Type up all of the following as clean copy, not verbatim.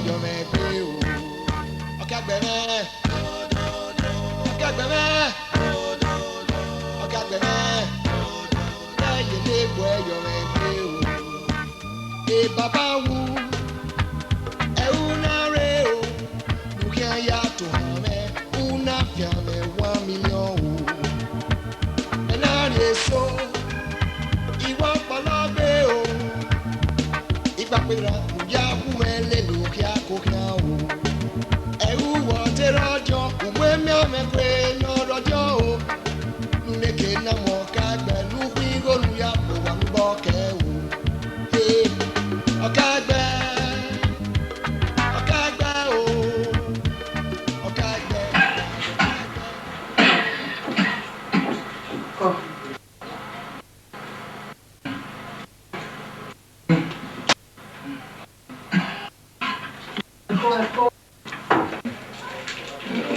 your man. Okaigbe me. Okaigbe me. Okaigbe me. Yeah, you live where your man. Hey, Baba Wu. Una reo. Lukia ya to hame. Una fiame 1 million. And I so. Iwa palabe o. Iba pera. Ya buele lukia kokia o. Rojo, we me no rojo. Neke na mo Okaigbe, lupi go luya po wan boke o. Hey, Okaigbe, Okaigbe o, Okaigbe.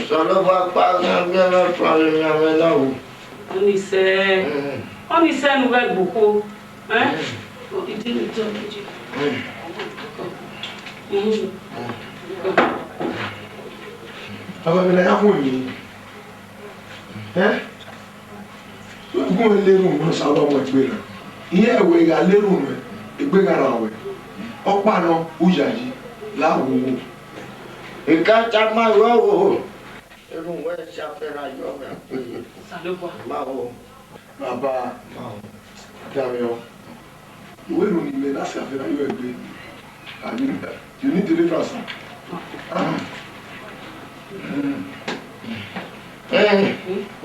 Solo va pagar la familia me la u. Oni se nou vek beaucoup, hein? Aba me na ho ni. So go le room no sa ba mo gbe na. Iye we ga le room e gbe ga ra we. Opa no ujaji la wo. E ka ta ma wo. Eru we sha fera yo me. Salopo. Mao. Baba, Dario. We don't need me. That's after you agree. I mean, you need to live us.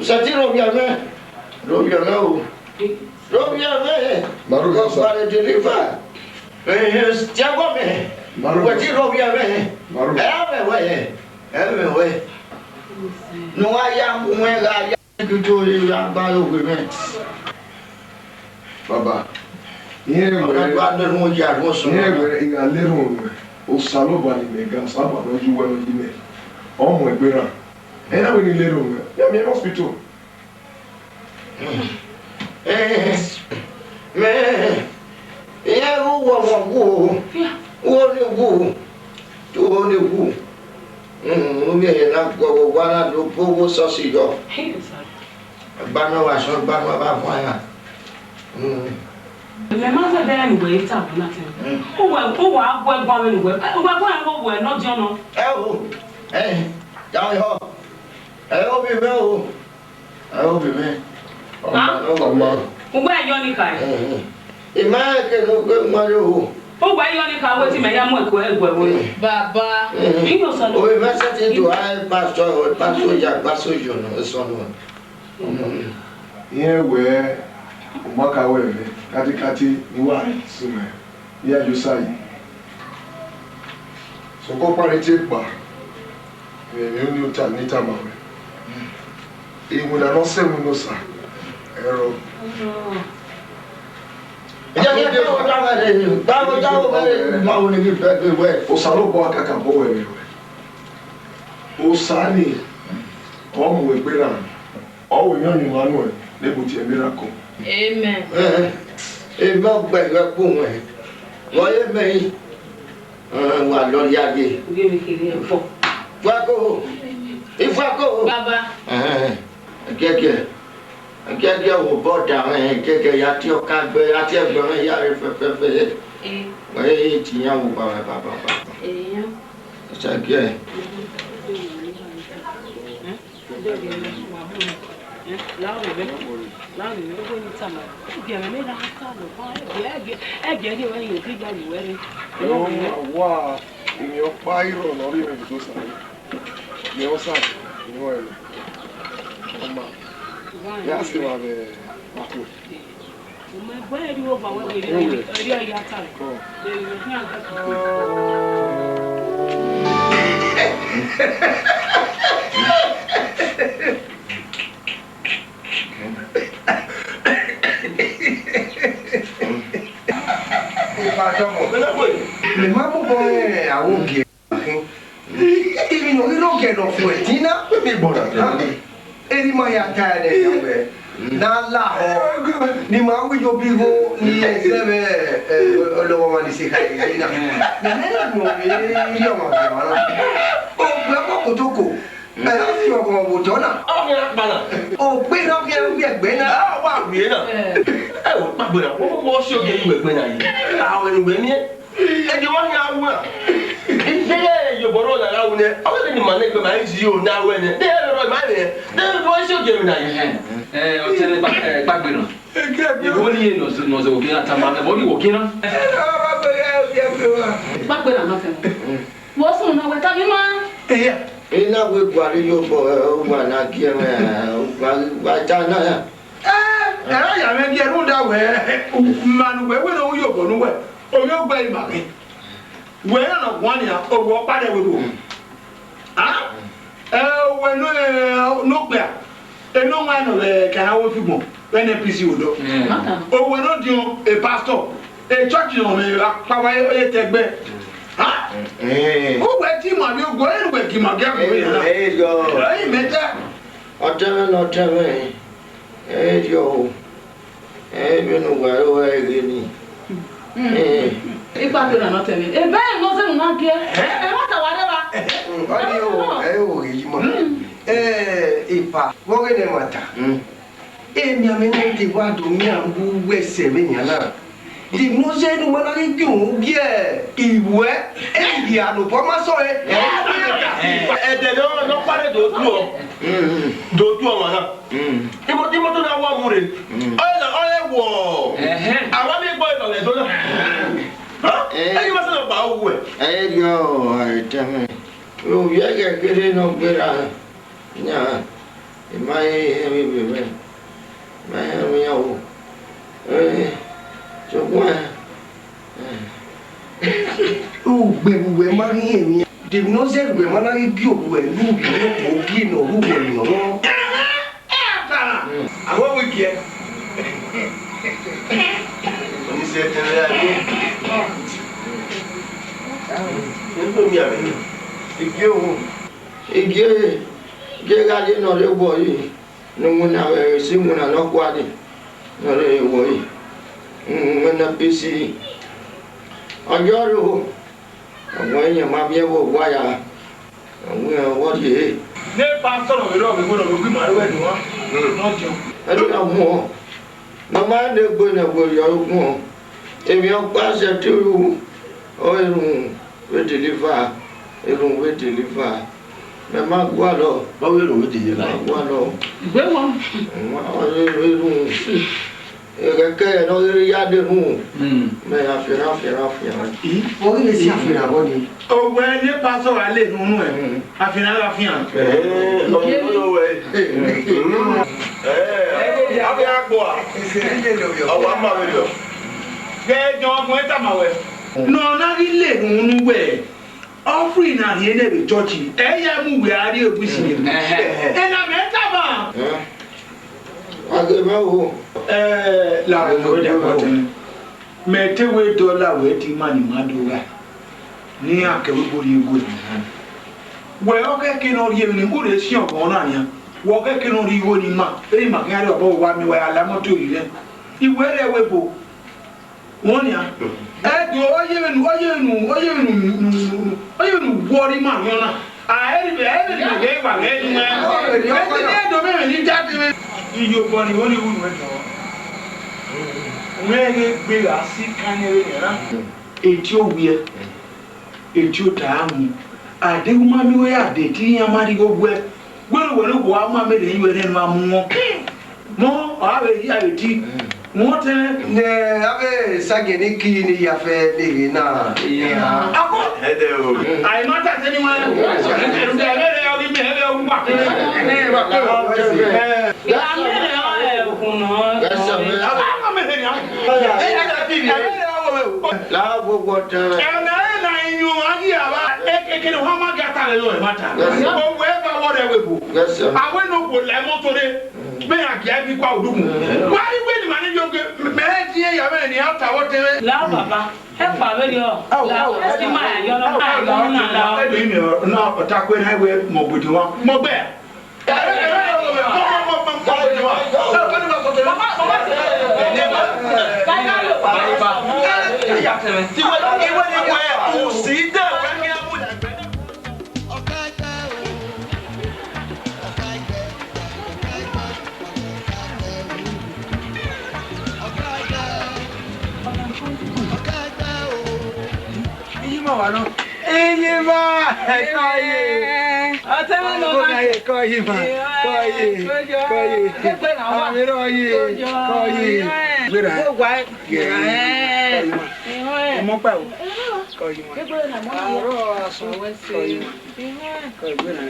Sati robiame. Robiame o. Robiame. Maru Go para deliver. Tiago me. Maru. Sati robiame. Maru. Eme we. No aya mwenga ya kuto ya ba o me. Baba. Yeah, we in a little o salo bani me gas aba no ju we no ime. Omo egbera. E na we ni little. Ya me hospital. Me. Ya wo ni wu. Me na go wala do povo so si yo. Ba no wa so ba no ba fun ya. Le ma se de ni we ta na tin. O wa agbo egbon mi ni we. O wa agbo en wo we no jo no. Ja yo. O bi me o. O bi me. Mama. O gba yo ni kai. Ima ke no go ma yo. O gba yo ni ka we ti me ya mu eko egbo wo. Baba. Ingo so no. O be se ti do ai pastor jo no so no. Yeah, where Umaka we kati ni wa sume. Ya Josai. So ko pare ti pa. Mi o ni o ta ni ta ma we. Iwu na no se mu no sa. Ero. Ya ma o ni bi pe we. O salo bo akaka bo we. O sani. O mu we gbera. O we yan ni manu e le bo ti e miracle. Amen. Ema gbegbe kun e. Wo ye me. Wa lo yage. O ge mi kiri en fo. Fuako. Ifuako. Baba. Keke wo boda keke ya ti Okaigbe ya ti egbon ya re fefe. We ti yan wo baba. Eyan. Sake. Láàrin ló gbé ní tàmà ìgbẹ̀rẹ̀ mẹ́ta sálọ fún ẹgbẹ̀ ní wọ́n yóò gbígbà ìwẹ́rẹ́. Wà ènìyàn pa ìrọ̀ lórí ìrìn tó sáré ni wọ́n sáà ní wọ́n ẹ̀rọ ọmọ yá sí wà bẹ̀ pàtó. Ọmọ ẹgbẹ́ ẹ̀rí ó bà wọ́n wèrè ẹ̀rí ọ̀yá tààrẹ̀ lẹ́yìn ní àgbàkọ̀. Le mamo boy a unge. Even no get no fuetina, me bona. Eri ma ya tade yawe. na la ho ni ma wi yo bi go ni sebe lo ma ni se kai ni na no ni yo ma ke ma o gbe ko to ko fi o ko mo jona o ni pa na o pe no ke gbe na wa wi na o pa gbe na mo so ge gbe na yi àwọn gbe ni e di won ya wu Ìṣẹ́lẹ̀ Yorùbá náà láwọn ẹ̀ àwọn ènìyàn máa ń gbé máa ń ṣí òun náà wẹ̀ ní ẹ̀ ẹ̀rọ máa ń rẹ̀ ní wọ́n ṣe òkè ìrìnà yìí. Ọ̀tẹ́lẹ̀ gbàgbé náà. Ìwọ ni yẹn nọ̀ọ̀sẹ̀ òkè náà tàbí àbẹ̀ bọ́ọ̀lì òkè náà. Gbàgbé náà máa fẹ́ wọ́n sùn náà wẹ̀ tàbí máa. Iná wo Buhari yóò bọ̀ ọgbà náà kí ẹ gbàjá náà. Ẹ̀rọ ìyàwó ẹni ẹ̀rú dàwẹ̀ mmanùwẹ̀ wẹ̀ náà yóò bọ̀ núwẹ̀ òun yóò gbẹ ìmàkì. Where no one ya or what bad we go. Ah? When no clear. And no one can have people when a PC would do. Oh, we're not you a pastor, a church on a power take back. Ah? Who went him on you going with him again? There you go. Hey, Meta. Or tell me. Hey, yo. Hey, you know where again. Ìgbàgbé náà tẹ̀lé. Ebe ẹ̀ ló sẹ́nu náà kí ẹ. Ẹ má tà wá dẹ́ba. Ọdí o yìí mọ̀. Ìfà wọ́n rẹ̀ mà tà. Èmi àmì náà ti wá dùn mí àbú wẹ̀sẹ̀ mi yàn náà. Dìbò sẹ́nu mọ́ná ní bí òun bí ẹ̀ ìwẹ́ ẹ̀yì àlùfọ́ má sọ ẹ̀. Ẹ̀dẹ̀ ló parí dòdú ọ. Dòdú ọmọ náà. Ìmọ̀tò náà wà múre. Ọ̀rẹ́ wọ̀. Àwọn bí gbọ́ ìtọ̀lẹ̀ tó náà. Ẹni wọ́n sọ̀rọ̀ bá wù ẹ̀. Ẹ yọ àìtẹ́mẹ̀. Òbí ẹ̀kẹ́ kéré náà gbéra ní ìmáyé ẹ̀mí bèbẹ̀. Ìmáyé ẹ̀mí yàwó. Ṣùgbọ́n Gbẹ̀gbẹ̀ máa ń yẹ̀ mí. Dèmi náà sẹ́ gbẹ̀ máa ń bí òkú ẹ̀ lóògì lóògì òbí nà òwúgbò ìnáwó. Àwọn wíkì ẹ. oníṣẹ́ tẹ̀lé ayé. Nígbà mi àmì igi òun. Igi gádé náà lè wọ̀ yìí. Ní mo náà ẹ̀rẹ̀ sí mo náà lọ́kọ́ àdé. Náà lè wọ̀ yìí. Mo náà bí sí i. Ọjọ́ rò ó. Àwọn èèyàn máa bí ẹwọ́ wáyà. Àwọn èèyàn wọ́n ti yé. Ní pásítọ̀rọ̀ mi lọ́wọ́ mi gbọ́dọ̀ gbé màálù ẹ̀ ní wọ́n. Ẹni náà mú ọ. Màmá lè gbé náà gbòòrò ọgbọ́n ọ. Èmi ọgbà ṣe tí ó irun wé deliver. Irun wé deliver. Mẹ má gbọ́ lọ. Báwo èrò wé deliver? Má gbọ́ lọ. Ìgbé wọn. Irun kẹ̀kẹ́ ẹ̀ náà rí yáde nù. Mẹ àfihàn. Orí lè ṣe àfihàn bọ́ ni. Owó ẹ ní pásítọ̀rọ̀ alẹ́ nínú ẹ̀. Àfihàn. Lọ́wọ́ ẹ̀. Abẹ́ àgbọ̀ à. Ọwọ́ àmà mi lọ. Gẹ́gẹ́ ọkùnrin tàmàwẹ̀. Nọ̀ọ́nà rí lè nínú wẹ̀. Offering na here na be church. Eya mu we are egusi ni. Na me taba. Agemawo. La wo de ko. Me te we dollar we ti mani madoga. Ni akewe bori ego ni. We o ke ke no ri mi ni ko le si on na yan. Wo ke ke no ri wo ni ma. E ma ke ari obo wa mi wa ala moto ire. Iwe re we bo. Wọ́n yà ẹ̀dùn ọyẹ́nu wọ́ọ́rí máa yọ náà ẹ̀ẹ́dì ìwà lẹ́nu ẹ̀ẹ́dì ẹ̀dùn mẹ́rin ní jáde mẹ́. Iye ọ̀pọ̀ ni wọ́n ní ìwúlò ẹ̀dùn wọn. Wọ́n yẹ gbéra sí kányẹ̀rẹ́ yẹn náà. Ètí ó wíyẹ, ètí ó tà á mú. Àdéhùn máa mi wẹ́ àdé tí yẹn máa di gbogbo ẹ̀. Gbọ́dọ̀ wọlé wọ́ á máa mẹ́rin yíwẹ́ lẹ́nu máa mú wọn. Mọ́ ọ̀hárẹ̀ yí àrètí. Wọ́n tẹ́ Nẹ abẹ́ ságẹ̀ní kí ni yàfẹ́ lè náà. Akọ. Ẹ̀dẹ̀ o. Àìmọ́ tàṣẹ́ ni wọ́n. Ẹ̀rùdẹ̀ ẹ̀rẹ́ ọdún mi ẹ̀rẹ́ ọdún wà. Láàbùkù tẹ̀lé. Ẹ̀rẹ́ ẹ̀rẹ́ ìyún ayé àwa kékeré wọ́n má gàtà rẹ̀ lọ́wọ́ ìmáta. Owó ẹ̀fà wọ́n rẹ̀ wẹ̀ bò. Àwọn ènìyàn kò lẹ́mọ́ tó dé. Bẹ́ẹ̀ àkíyá bí kọ́ òdùkù. Wọ́n á rí pé ìdìbò ní yóò gbé mẹ́rẹ́ tí yé yàrá ẹ̀ ní àtàwọ̀ tẹ́lẹ̀. Láwọ̀ bàbá ẹ pa lórí ọ. Láwọ̀ ẹ sì máa yọ lọ máa yọ ọ́ náà láwọ̀. Ẹ̀dùn ìmì náà ọ̀tá pé náà wẹ̀ mọ̀ gbòdì wọn. Mọ̀ bẹ́ẹ̀. Ya se me. Ti wa ni we o si da wa ni abu da gbe. Okaigbe o. Okaigbe. Okaigbe o. Iyima wa no. Iyima. Koye. Atema no na. Koye ma. Koye. Amiro ye. Koye. Gbera. Mo pa o. Koye ma. Aro aso. Koye ma. Koye gbera.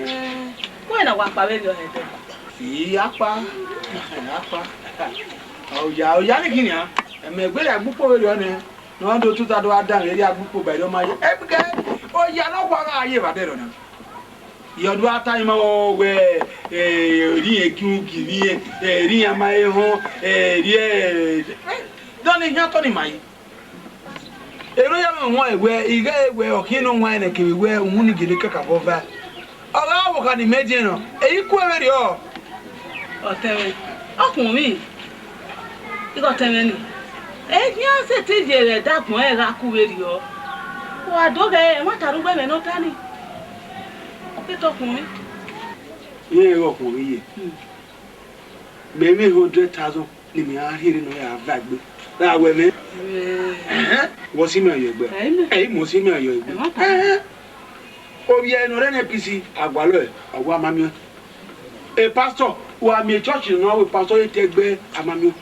Ko na wa pa be lo he te. Iya pa. Apa. Oya ni kini a. Me gbera agbupo we lo ne. No do tuta do adan eri agbupo ba do ma ye. Ebike. Oya no kwa ga ye ba de lo na. Yodu ata ima o we ri ekiuki ri ama e ho ri don ni hato ni mai ero ya mo ho ewe iga ewe okinu nwa na ke we hu ni gele kaka bova ala wo ka ni meje no eyi ku ewe ri o Otewe. Okun mi. Iko tewe ni. Nya se ti je re dakun e ra ku we ri o. Wa doge e ma tarugbe me no tani. Okun mi. ye ro ko ye be mi 100,000 ni mi a hiri no ya bagbe na we mi wo si mi ayo egbe mo si mi ayo egbe obi enu re na pc agbalo e agwa amami e pastor wa mi church no we pastor e tegbe amami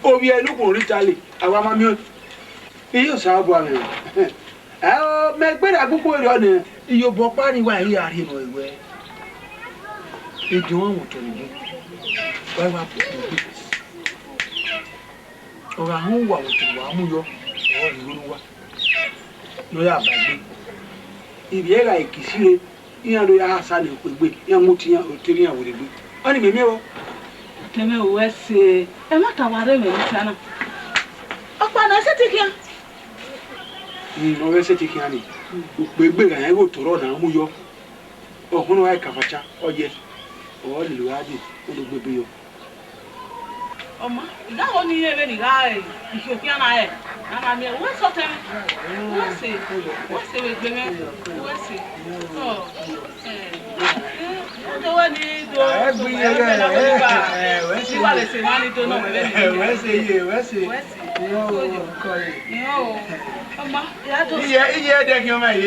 obi enu ko ritali agwa amami iyo sa bo ame me gbe da gugu ere ona iyo bo pani wa ri ari no ewe ijo won to ni wa ora hu wa to wa mu yo o ri wa no ya bagbe ibi era ikisire iya do ya hasa ni pegbe ya muti ya otiri ya weregbe oni me mewo Teme o wese e ma ta ware me ni sana. Opa na se ti kian. no we se ti kian ni pegbe ga ya go toro na mu yo ohun wa kafacha oye o le wadi o do gbebe yo Oma, da ho ni ebe ni ga e. Ethiopia na e. Ana mi we so teme. Wese we gbe me. Wese. Oh. Do wa ni do. Wese wa le se ma ni do no me ni. Wese. Yo ko Yo. Oma, ya do. Iye de ki o ma ye.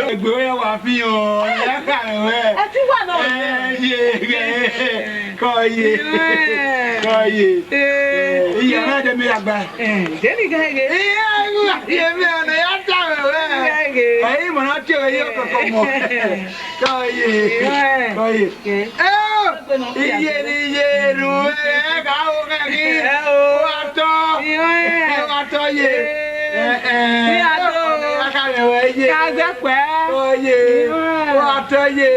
Egbe we wa fi o. Ya ka we. E ti wa na o. Koye. Iye na de mi agba. Deni ga ge. Iye mi ona ya ta we. Ayi mo na ti o ye ko mo. Koye. Iye ni ye ru e ka o ka ki. Wa to ye. Ni ato. Ka me we ye. Ka ze pe. Koye. Wa to ye.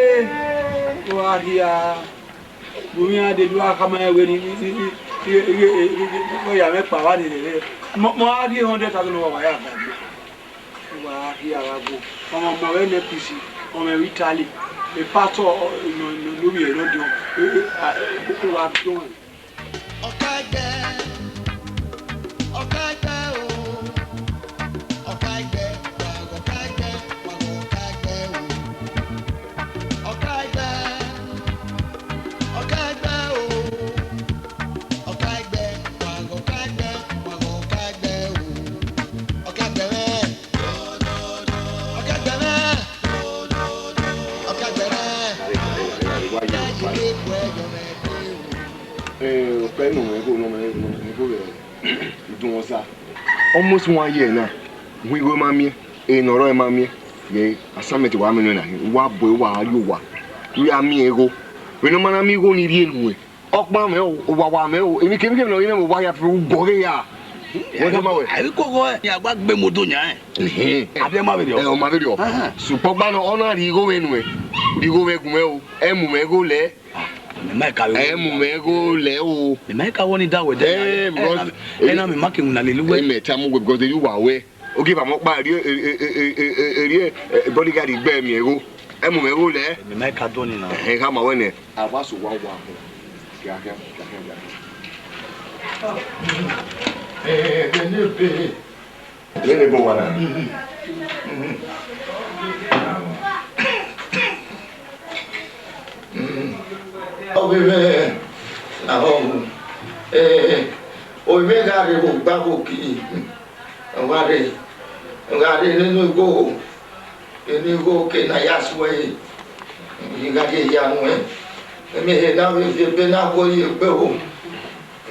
Wa dia. Bumi ade duwa kama ewe ni mo ya me pa wa ni le mo adi 100,000 no wa ya ba wa ya wa go mo we ne pc o me Italy e pastor no bi ero dio ko wa do Okaigbe. Okaigbe o. Okaigbe. Okaigbe. Okaigbe o. Okaigbe. Okaigbe o. Okaigbe. Okaigbe. Okaigbe o. Okaigbe me. Okaigbe me. Okaigbe me. Almost 1 year now. We go mammy, a no mammy. Yea, a summit of Amina. What boy, why you wa? We are me ego. We no man amigo ni real. Okbamel, Wawamel, and you can give no why I flew Goya. What am I? I will go. Ya back be modunya. Abe ma video. Oh, my video. Superman honor the go anyway. The go mego, Emumego le. Emumego leo. The make I want it that way. Because and I'm marking na lilu. Me tamu because you are away. Okay, I'm up by bodyguard is bear me ego. Emumego le. The make I don't know. Hey, come on, I was 1 Hey, Lene bo wana. Obìnrin àwọn òyìnbó gàrí kò gbá kò kì í ngàrí nínú igbó kè náà yá sí wẹ́yì ìgbàdí ìyanu ẹ̀ ẹ̀mí náà fi gbé náà wọ́ yìí pé o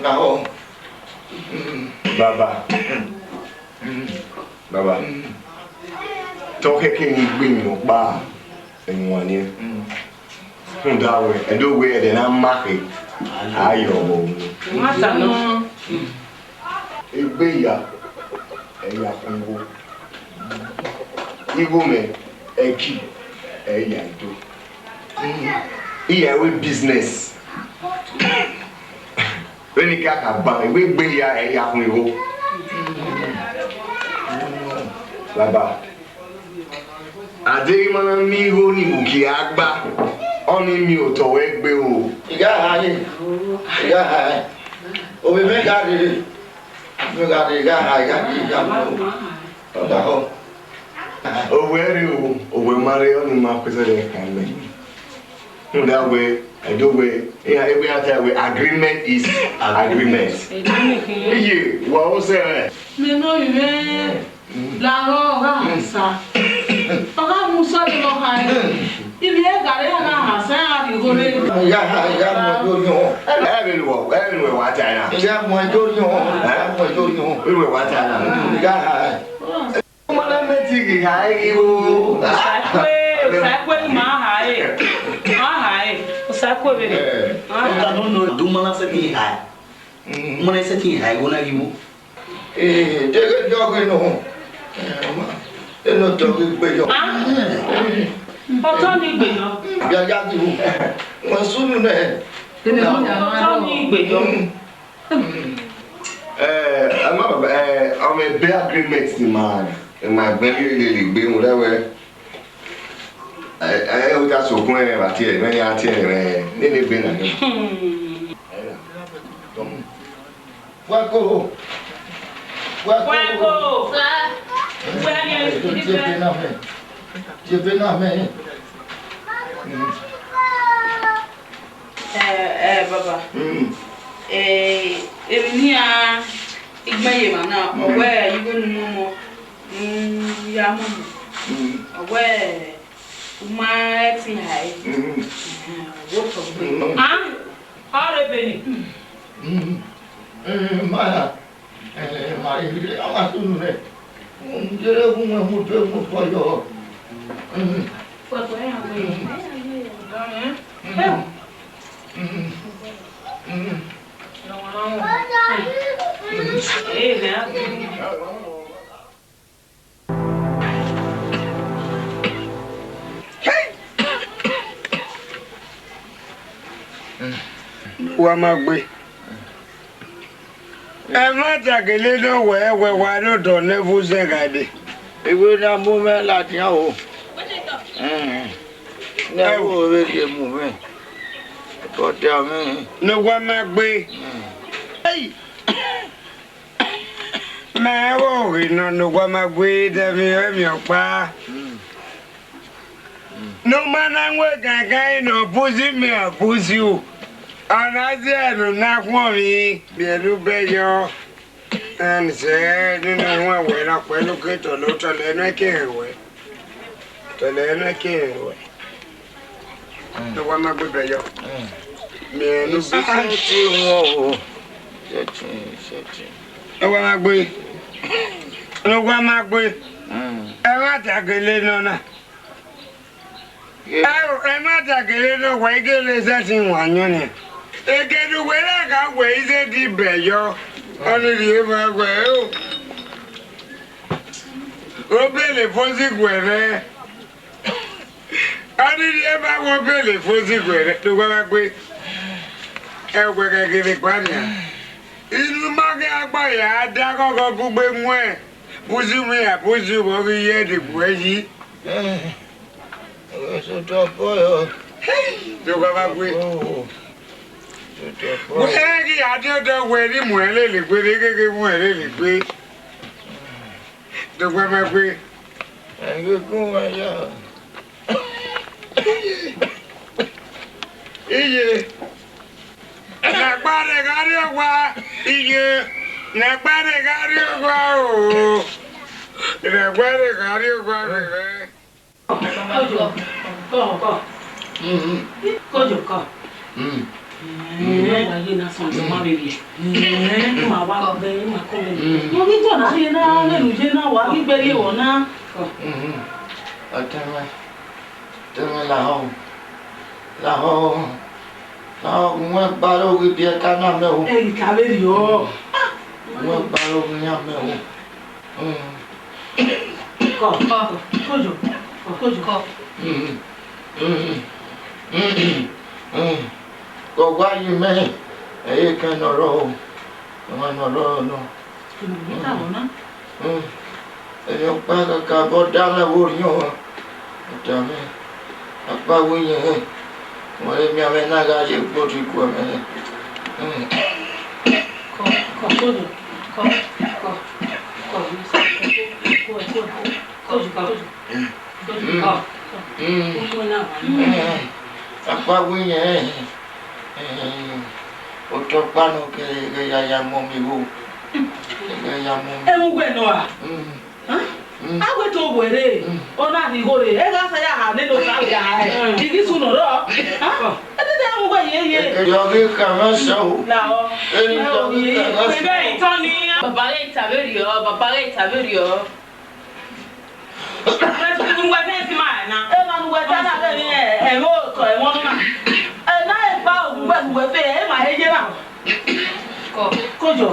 náà. Baba. Tọ́kẹ́ kí n gbé ìmọ̀ pa ẹ̀wọ̀n ni. Ndawe, edo we de na make ayo mo. Mata no. Egbe ya eya kungo. Igo me eki eya do. Iya we business. When you can buy, we be ya eya kungo. Baba. Ade mana mi ho ni buki agba. Oni mi ò tọ̀wẹ́ gbé o. Ìyá ayé. Omi mẹ́ta rèé. Ìyá ìyá mi o. Ọ̀dà ọ̀. Òwe rí o, òwe mari ọ́nì máa pèsè rẹ̀ kàlẹ̀. That way, ẹ̀dọ́wẹ̀, ẹgbẹ́ àti ẹ̀wẹ̀ agreement is agreement. Iye, wà ó sẹ́rẹ̀. Mi náà ìwé làárọ̀ ọ̀gá àṣà. Ọ̀gá mu sọ́ọ̀dì lọ́ka ẹ̀. Ibi ẹ gàrí ọ̀gá àṣà àti ìhòòrè. Ìyá mọ̀ ẹjọ́ yàn. Ẹ̀rìn wà tà náà. Ìyá mọ̀ ẹjọ́ yàn. Ẹ̀rìn wà tà náà. Ìyá Ọmọdé méjì kì í ha ẹ́ o. Ọ̀sàkwe máa hà ẹ̀. Máa hà ẹ̀. Ọ̀sàkwe bẹ̀rẹ̀. Ọ̀gá ló ń lo ìdúmọ̀lá sẹ́kì ìhà ẹ̀. Mọ̀lẹ́ sẹ́kì ìhà ẹ̀ wọ́n náà yíwó. Jẹ́gẹ́ jọ́gẹ́ nù. Ẹnu tọ́gẹ́ gbẹ̀yọ̀. Ọ̀tọ̀ ni ìgbèyàn. Yàyà ti wù. Wọ́n súnú náà. Ọ̀tọ̀ ni ìgbèyàn. Ọmọ ẹgbẹ́ agreement ni máa gbẹ́ lè gbé wọn lẹ́wẹ́. Ó ká sòkún ẹ̀ àti ẹ̀ mẹ́rin àti ẹ̀ rẹ̀ nílé gbé nàní. Wákò. Baba. Èmi ní a ìgbẹ́yẹ̀ mà náà ọ̀wẹ́ ìwé nínú mọ́ ya mọ́ mi. Ọ̀wẹ́ máa ti hà ẹ́. Owó tó gbé. Ọ̀rẹ́ Benin. Máa ìrírí àwọn àtúnú rẹ̀. Jẹ́rẹ́ fún wọn mú tó mú fọyọ̀. Pọ̀pọ̀ ẹ̀ àwọn èèyàn. Wa máa gbé ẹ má tàgélé náà wẹ́ẹ́wẹ́ wa lọ́dọ̀ lẹ́fù sẹ́gàdé. Ìwé náà mú mẹ́ láti yàn wò. Ní àwọn òwe lè mú mẹ́. Ọ̀tẹ̀ àmì. Ní wa máa gbé máa wọ̀ rí náà ní wa máa gbé dẹ́mi ẹ̀mí ọ̀pá. Ní ma náà ń wé gàgán iná púsí mi àpúsí o. Ọ̀nà sí ẹ̀rù náà pọ̀ mi bẹ̀rù bẹ́ yọ. Ẹnì sẹ́ nínú wọn wẹ̀ náà pẹ̀lú kí tọ̀lọ́ tọ̀lọ́ ẹnu kí n wẹ̀. Tọ̀lọ́ ẹnu kí n wẹ̀. Ní wa máa gbé bẹ̀ yọ. Mẹ̀ẹ́nu bí Ṣé wọ́n o? Ní wa máa gbé. Ní wa máa gbé. Ẹ má tàgélé náà. Ẹ má tàgélé náà wẹ̀ igi lè sẹ́sì wọ̀nyí ni. Ekedu wẹ́rẹ́ ká wẹ̀ iṣẹ́ di bẹ̀ yọ. Ọ̀nà ìdíyẹ máa wẹ̀ o. Ó bèlè fọ́sí wẹ̀rẹ́. Ọ̀nà ìdíyẹ máa wọ bèlè fọ́sí wẹ̀rẹ́ tó wá wá pé ẹ wẹ̀ kékeré pàdé. Inú mọ́kẹ́ apá yà á dá kọ́kọ́ kú gbé mú ẹ̀. Bùsù mi àbùsù wọ́n fi yẹ dìbò ẹ yí. Ṣètò bọ́yọ̀. Tó wá wá pé. Wẹ́rẹ́ kí adéọ́dọ́ wẹ̀ ní mú ẹ lè lè pé ní kékeré mú ẹ lè lè pé. The women we. And you go yeah. Iye. Nagbade gari ogwa. Iye. Nagbade gari ogwa o. Nagbade gari ogwa bebe. Go. Go. Wagi na son ma baby. Ma wa be ma ko be. Mo bi to na ye na le lu je na wa gi gbe le wona. Tama la ho. Mo baro wi bi ta na me o. E ka be ri o. Mo baro wi ya me o. Kojo. Go why you me? E kan no ro. No. Kita wona. E yo pa ka bo da la wo yo. Ta me. Apa wi ye. Mo le mi ave na ga je po ti ko me. Kojo. Apa wi ye. Oto pano ke ya mo mi wo. Ya mo. E mo gbe no a. Agbe to were. Ona di hore. E ga sa ya ha ne no sa ya. Igi su no ro. E de mo gbe ye. Yo ge ka ma so. La o. E ni to ge ka ma so. Be ton ni. Baba re taberi o. Ngwa fe si ma na. E ma ngwa ta na be ni e mo to e mo na. E na e ba ngwa fe e ma e je ba. Kojo.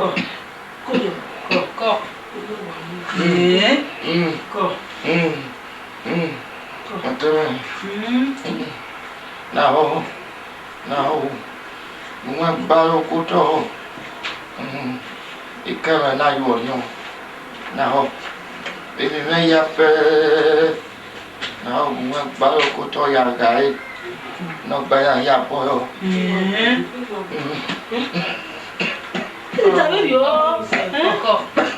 Now, mo baro ko to. Ikara na yo yo. Now, baby me ya pe. Now, mo baro ko to ya gai. No ba ya po yo. Taberi o.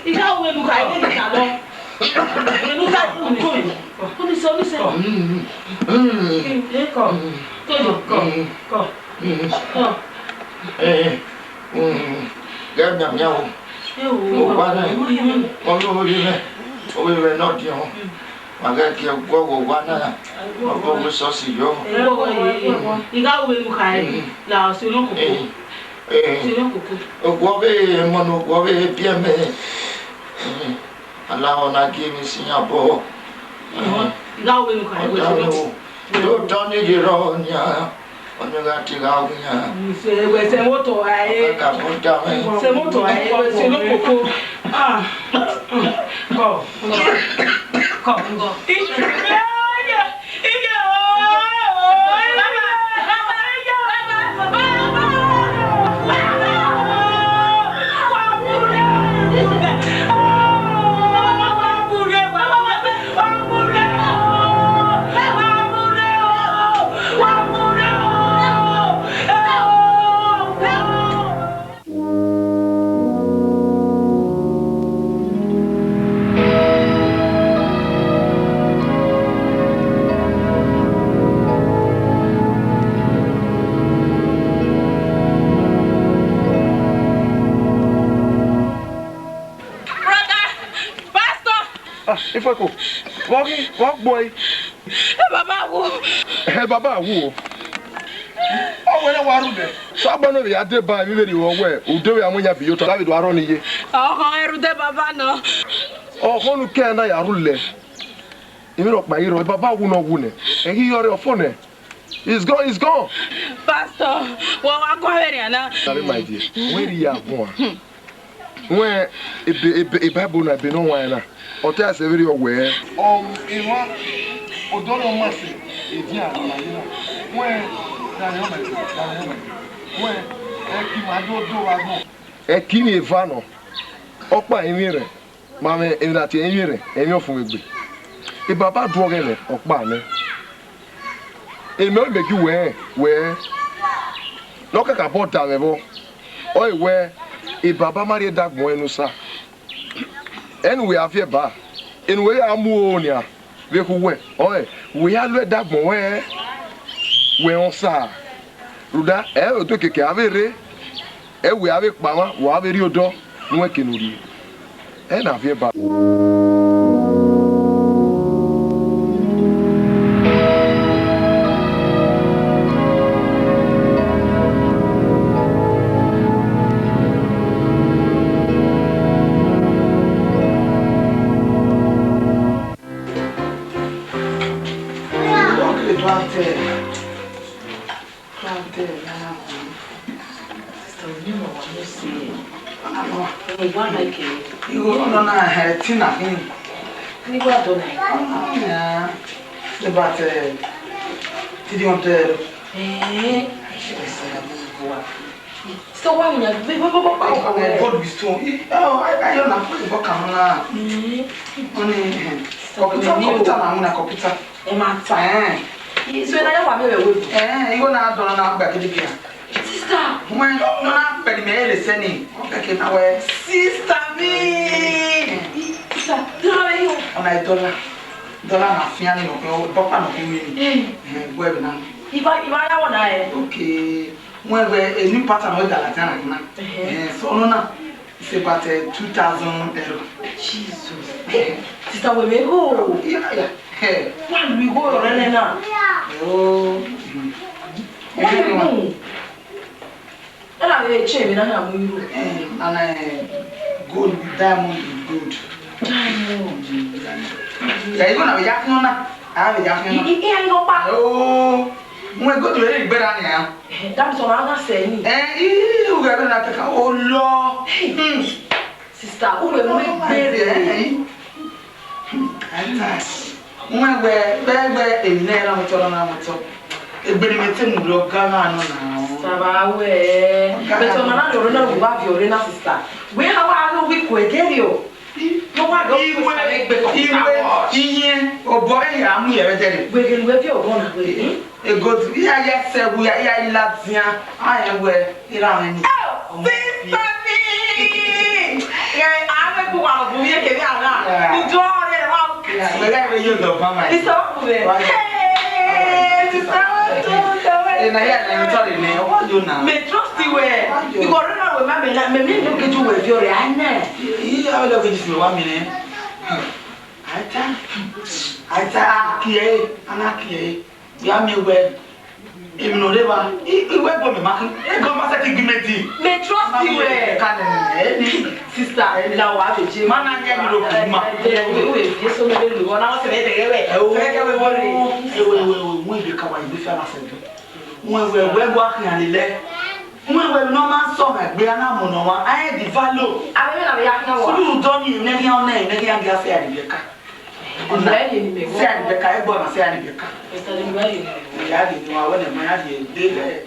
Ika we lu ka ile ka lo. Lu ka ko. Ko ni so. Ko. Gam nhau. Mo ba na. O we not yo. Ma ga ki go wa na. O go so si yo. Ika we lu ka la so lo ko. Ogwobe mono ogwobe pieme. Allah ona give me Singapore. Gawe no kai go. Do toni gironya. Ono ga tiga unya. Se moto ai. Ka ponta me. Se moto ai se no koko. Go. Ifako, walk boy. Baba wo. Oh, when I waru de. So abano be ade ba mi be wo we. Ude we amunya bi yo to David waro ni ye. Eru de baba no. Oh, honu ke na ya rule. Imi ro pa iro baba wu no wu ne. E hi yore ofo ne. He's gone. Pastor, wa go here na. Sorry my dear. Where you are going? When e Bible na be no wan na. Ote ase very aware. Inwa odono mase e di ala na. When when eki ma do wa no. Eki ni eva no. Opa emi re. Ma me emi ti emi re. Emi ofun egbe. E baba do ogele opa me. Emi o make you we. No ka bota me bo. Oi we e baba mari dagbon enu sa. And we have here ba in way ammonia. We who were, we had read that more. We on sa. Ruda, to kick avere. We have a mama, we have a real dog, no can we. And I feel bad. So why you not? God be strong. Oh, I don't know what you come on. Computer. So na ya wa me we. You go na don na back the kia. Sister, When no be me listening. Okay, now we sister me. sister, drive you. Ona dollar na fiani no papa no kimi. Web na. Iba ya wona e. Okay. When we a new pattern we got na. So no na. It's about 2,000 euro. Jesus. Sister, we may go. Yeah. Hey. When we go running now. Oh. Why we go? And I change na na mu you. And gold with diamond is good. Diamond. Yeah, you gonna be yakin on that? I have a yakin. Ain't no pa. Oh. When go to the better now. That's what I'm saying. You got to take oh Lord. Sister, who will make baby? When we're in there, I'm talking about it. But it's a block. Sabawe. But on another runner who have your inner sister. Where how are we quick? No one oh boy, I'm here. We can with your one way. A good, yes, sir. We are here in Latvia. I am where you are. Oh, sister! Yeah, I'm a boy of me. You draw it out. Yeah, wherever you go, Mama. It's over. Hey, and I am telling you, what do you now? Me trust you where you got to remember that me look at you with your hand. Yeah, I look at you 1 minute. I tell Anaki, Yami, where even though they were, he went for me, Mark. They got my second dignity. Me trust you where sister, now I have a man. I can't look at my so many when I was a we become a different. When we're working and the when we're normal song, we are not mono. I had the value. I mean, you don't you never on name, never young girl say Rebecca. On that, you may say Rebecca, I bought a say Rebecca. It's a way. We had it, you are one of my ideas.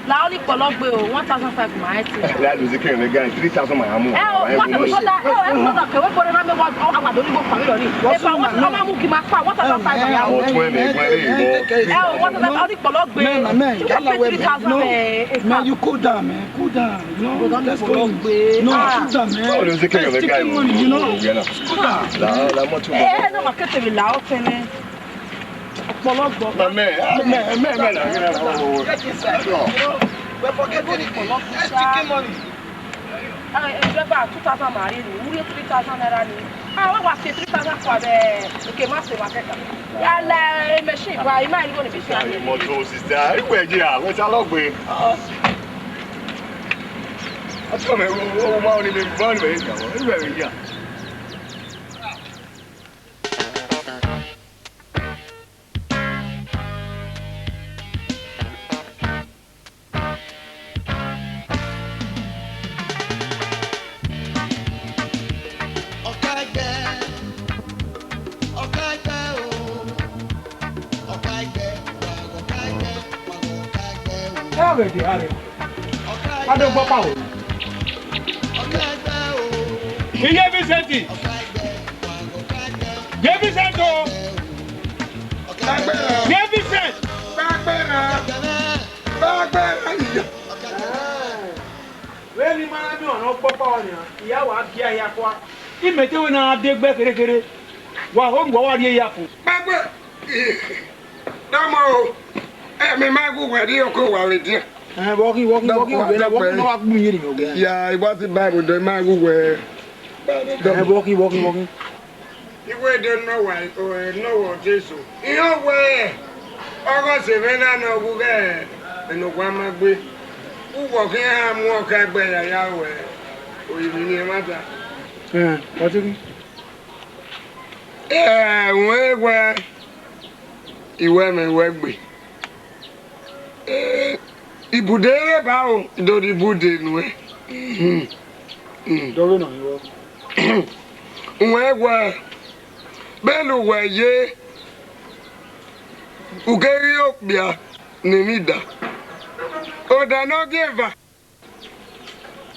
La only Okaigbe 1,500 my that is the kind of guy 3,000 my amu. Man, you cool down, man. Cool down. No, let's go. No, cool down, man. Oh, there's the kind of guy. You know, cool down. We're forgetting it. Let's take money. Driver 2,000 marine, we 3,000 naira ni. What was 3,000 for the okay, master market? Yeah, machine, but I might go to be Sorry, motor sister. Where you are? Where's our log way? I told me, oh, money been fun with it. Where you are? I don't go power. We have Vicente. Give Vicente. Give Vicente. Really, man, I don't know power. Yeah, what? Yeah, what? If me tell you now, dig back, kere. Wa home go wa ye yafu. Bagbe. Damo. Me magu we di oko wa le di. Walking. We na wa gbu yiri mi oge. Yeah, it was the Bible the magu we. Walking. Iwe don't know why or know what Jesus. Iyo we. Ogo se me na no gu ge. Eno kwa magbe. Uwo ke ha mu Okaigbe ya we. Oyimi ni mata. What you? We iwe me we gbe. Ibudere ba o do di bude nu e. Doro na yo. We belu we ye. Ugeri okbia nemida. Oda no give.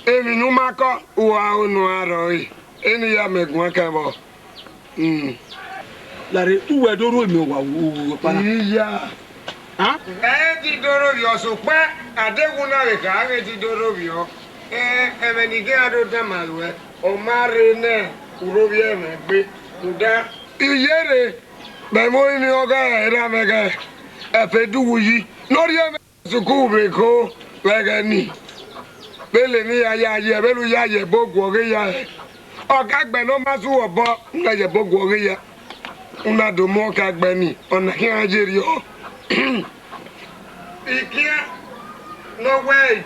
Emi nu mako wa onu aro yi. Eni ya megun kan bo. Lare uwe doro mi wa wo para. Iya. Ti doro yo so pe adegun na re ka ti doro yo. Emenike ado damawe o mare ne urobi eme gbe nda iyere be mo ni oga era mega efeduwu yi lori eme suku be ko wega ni bele ni aya belu ya bogu oge ya Okaigbe no masu obo na ye bogu oge ya una do mo Okaigbe ni ona ki ajeri o ikia no way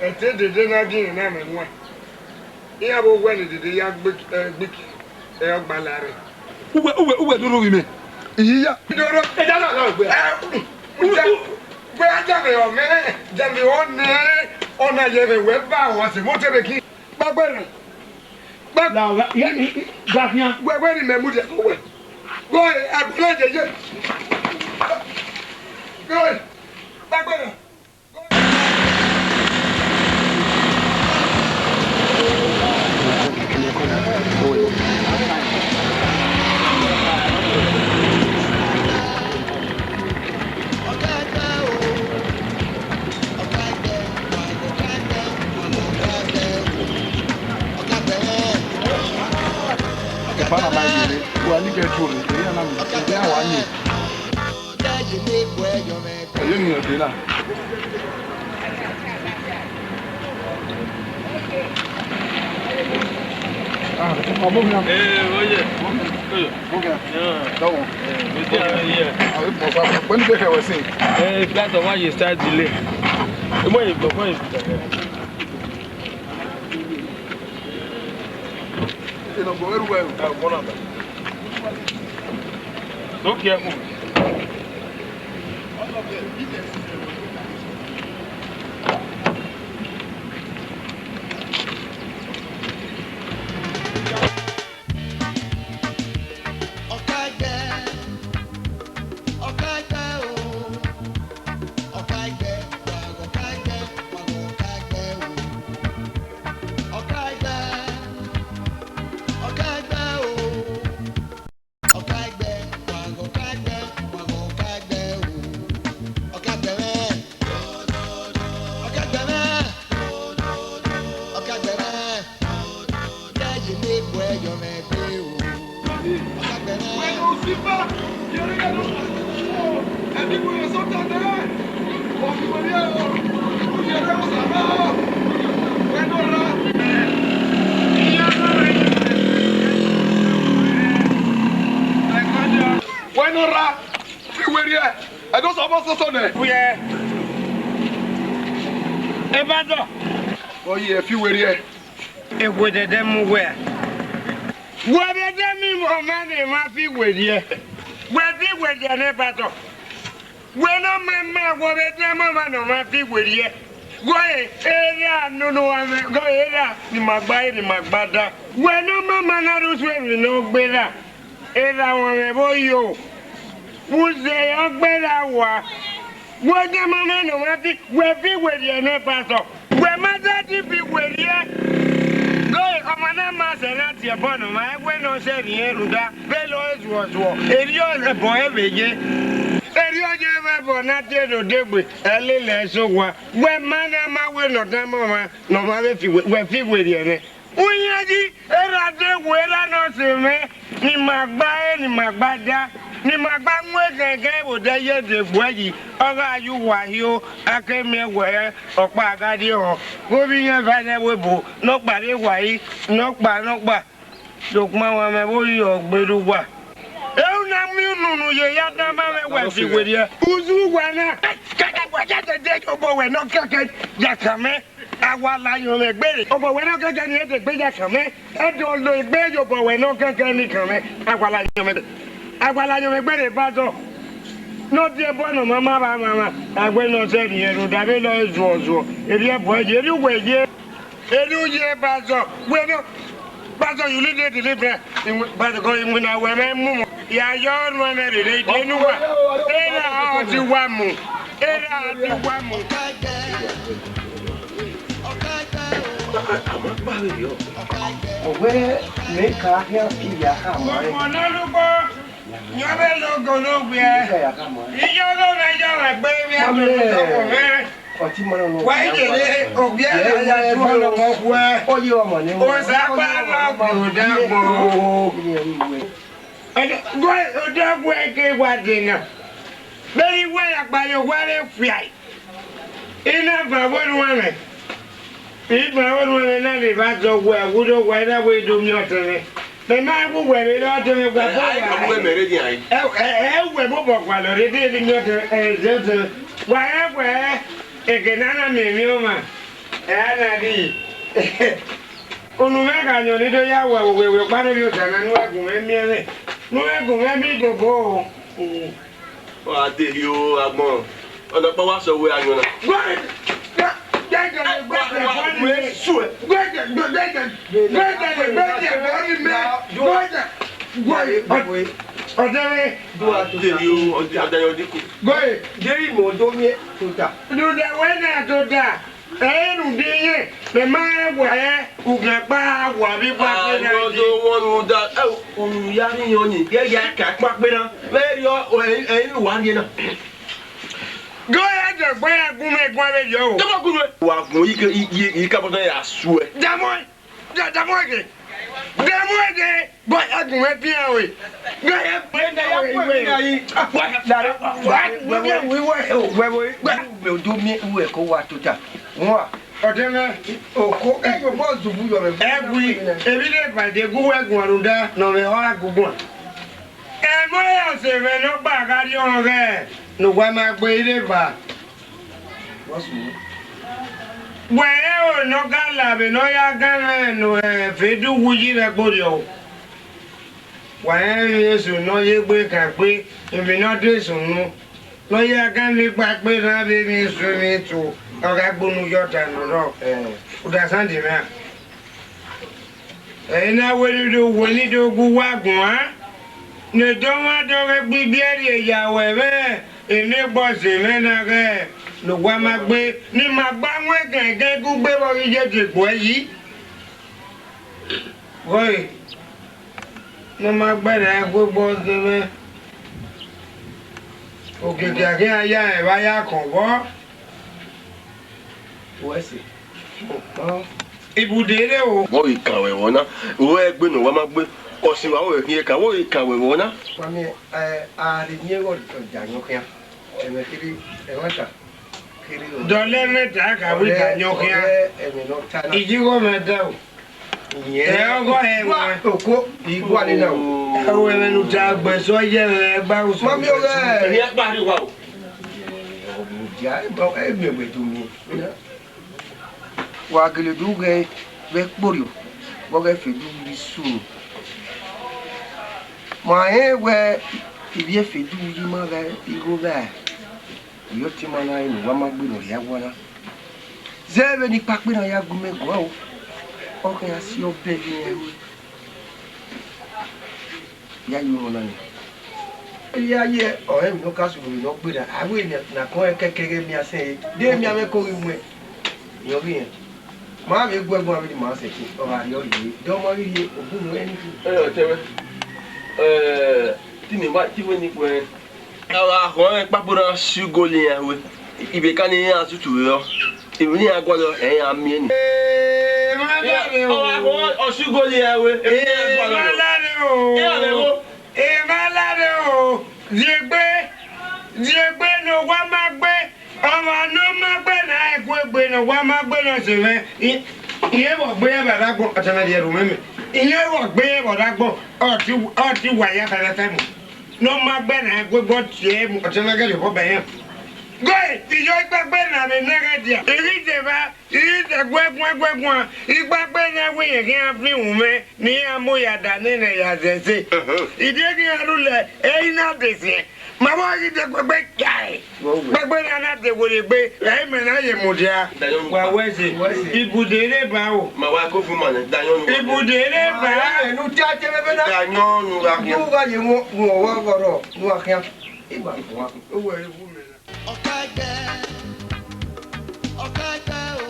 ate de na gi na me nwa iya bo gwe de ya gbiki ogbalare uwe doro wi me iya doro da na gbe gbe aja me o me ja me o ne ona ye me we ba won se mo tebe ki gbagbe na la ya ni gafia gbe ni me mu de ko we go agbola jeje go gbagbe na Para mais ele, o ali que é tudo, ele não me dá o ani. Ele não me dá. Ah, tá bom não. Oye. Oga. Tá bom. Ah, eu posso. Quando que é assim? Flight of one start delay. Mo ye go point. Eu não vou ver o Tá bom não. Não quer mu. Wenora, Fiweria, I don't suppose to say. Yeah. Ebado. Oh, yeah, Fiweria. If we did them where? What did them mean for money, my Fiweria? Where did we get a battle? When a man, what did them man on my Fiweria? Go ahead, no, I'm go ahead, in my bite, in my butter. When no man, I don't swear, no better. Era wọn bó yó wúzẹ ọgbẹ́ra wà wọ́n jẹ́ mọ́mọ́ nù wọ́n fi wẹ́ fi wèrè ẹ̀ ní pàṣọ wẹ́ mọ́tẹ́ ti fi wèrè ẹ̀ lóye ọmọ náà máa ṣẹ̀ láti ẹ̀bọ̀ nù máa ẹgbẹ́ náà ṣe nìyẹn rúdá bẹ́ẹ̀ lọ ètò ọ̀ṣọ́ èrí ọ̀sẹ̀ bọ̀ ẹ̀ bèjẹ́ èrí ọjọ́ ẹ̀fẹ̀ bọ̀ náà tí èdò dégbè ẹ̀ lílẹ̀ ẹ̀ṣọ́ wa wẹ́ máa náà máa wé nọ̀tá mọ́ ma nọ̀ máa wẹ́ fi wèrè ẹ̀ ní. Unyaji era de wera no se me ni magba ni magba da ni magba nwe gege wo de ye de buayi oga yu wa hio akeme we opa agadi ho go bi yan fa de webo no pare wa yi no pa dokuma wa me bo yo gberu wa eu na mi nunu ye ya da ma me we fi we dia uzu wa na kaka wa ja de obo we no kaka ya kame awala yo me gbere obo we no kankan ni e de gbe ja kan me e do lo igbe yo bo we no kankan ni kan me awala yo me gbere ba do no die bo no mama agbe no se ni eru da be lo ezu eri e bo je eri we je eri je ba zo we no ba zo you need to deliver ba go in na we me mu ya yo no me re de nu wa era o ti wa mu Where make a hair figure come? You're very local, no, we are. You don't know, baby. Why did it? Oh, yeah, oh, you are money. What's that? Don't wake what dinner. Very well by your wedding flight. Enough for one woman. If my own woman and if I go well, would have whether we do nothing. The man will wear it out to me. I will marry the eye. We both while they did not wherever again, Mima. And I Unumega, you little Yawa, we will part of your son and work with me. No, I go maybe to go. Oh, I did you a more. On the power, so we are going to. Go ahead, where I go make one yo. Well, you come on, I swear. Damoy, but I can make you away. Go ahead, we will do me who will go to that. Oh, every boss to every day by the go work one that no me all go one. And my house, if no back at your head. No one might wait ever. What's more? Well, no gala, no yagan, no fedu wuji la bodio. Why is you know you break and break if you not do so no? No yagan be back with having instrument to or I go New York and rock. That's Andy man. And now what you do when you do go walk one? No, don't want to be buried, Yahweh. Ilé bọ́ọ̀sì mẹ́nà rẹ̀ ló wá máa gbé ní máa gbá wọ́n gẹ̀gẹ́ gbé wọ́n yé dìbò yìí. Wọ́n ní máa gbẹ̀rẹ̀ gbogbo ọdún mẹ́. Òkìkí àkí ayá ẹ̀ bá yá kàn wọ́. Ibùdó rẹ̀ o. Wọ́n yìí kàwé wọn náà, ìwé ẹgbẹ́ nù wọ́n máa gbé. Ọ̀sìn wa wọ̀ yìí kà wọ́n yìí kàwé wọn náà. Wọ́n ní ààrẹ ní ẹ̀rọ ìjà yóò kí á. Ẹ̀mẹ̀kiri ẹ̀wọ̀n ta. Dole meta ka we ka nyokia. Ijigo meta o. Yeah, go ahead. Oko igual não. Eu não tá so ye ba o so. Mami o é. Ele ba ri wa o. Já é bom, é meu betume. O aquele do gay, ve borio. O gay fe do isso. Mas é we il fe do yi ma ga igo ga. Yo ti ma na inu wa ma gbe no ya wona. Zebe ni pa pe na ya gume go o. Okay, I see your baby. Yeah, you know. Yeah. Oh, I'm no cash will not put that. I will not go and get me a say. Dear me, I'm going with you're here. Mammy, go with the master. Oh, don't worry, you do anything. Tini, what you when you went? I want Papura Sugolian with if you can't answer to you. If we are going to I mean. Oh, Sugolian with Emalado, Jegbe no wa magbe, ọmọ no magbe na egbe no wa magbe no se me. Iye wo gbe e ba dagbo atana de ru meme. Iye wo gbe e ba dagbo o ti wa ya bele temu. No magbe na egbe bo tie mu atana ge le bo be yan. Goy, ijo gbagbe na me negadia. Iri te gwegun. Igbagbe na we yen afin wu me ni amoyada ni na ya zese. Ide ki arule e ina dese. Mama yi de gbagbe kai. Gbagbe na de wo le gbe, e me na ye mudia. Wa wese. Ibudere ba o. Ma wa ko fun mo na dayon nu. Ibudere ba. Nu cha te be na. Dayon nu ga Nu ga ye mo wa goro. Nu akia. Iba wa. O we wu me. Okaigbe o. Okaigbe o.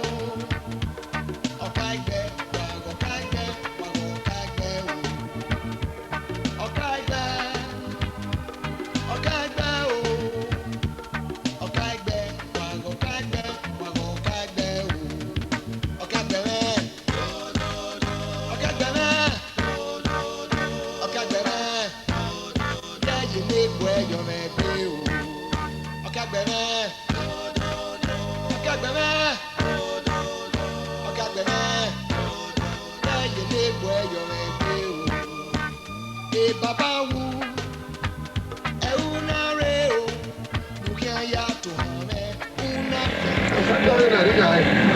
Baba wu eunare o nukia ya to hame una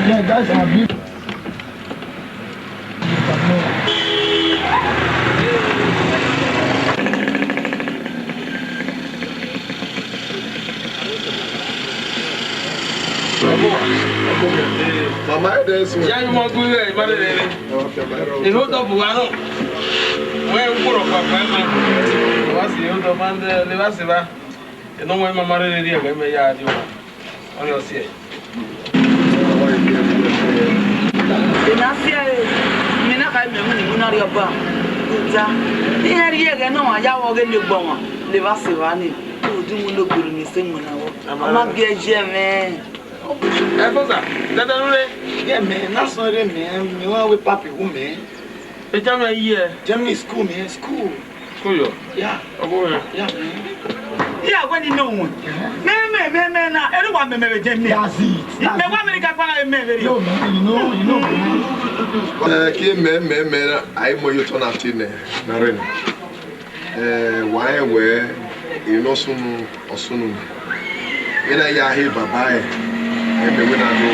Yeah, guys are beautiful. Mama, there's one. Ya you want to go ma de le. E ho to buwa no. We ngoro papa ma. Wa si o do man de le va se va. E no mo mama re ri ga me ya di o. Oni o si e. Inasia mina ka me mun ni na ri oba. Uza. Ni ri ga no wa ya wo ge le gbo won. Le va se va ni. O du mu lo gburu ni se mo na wo. Ama ge je me. E fo sa. Dada nu le. Yeah, man, that's not it, man. Me want with papi who, man. E jam na here. Germany school, man. School. School yo. Yeah. Obo ya. Yeah, man. Yeah, when you know one. Me na. Everyone me Germany. That's it. Me wa America kwa me. Yo, man, you know, man. Ki me ai mo yo ton atine na ren. Why we you know sunu osunu. Ina ya he baba e. E me we na no.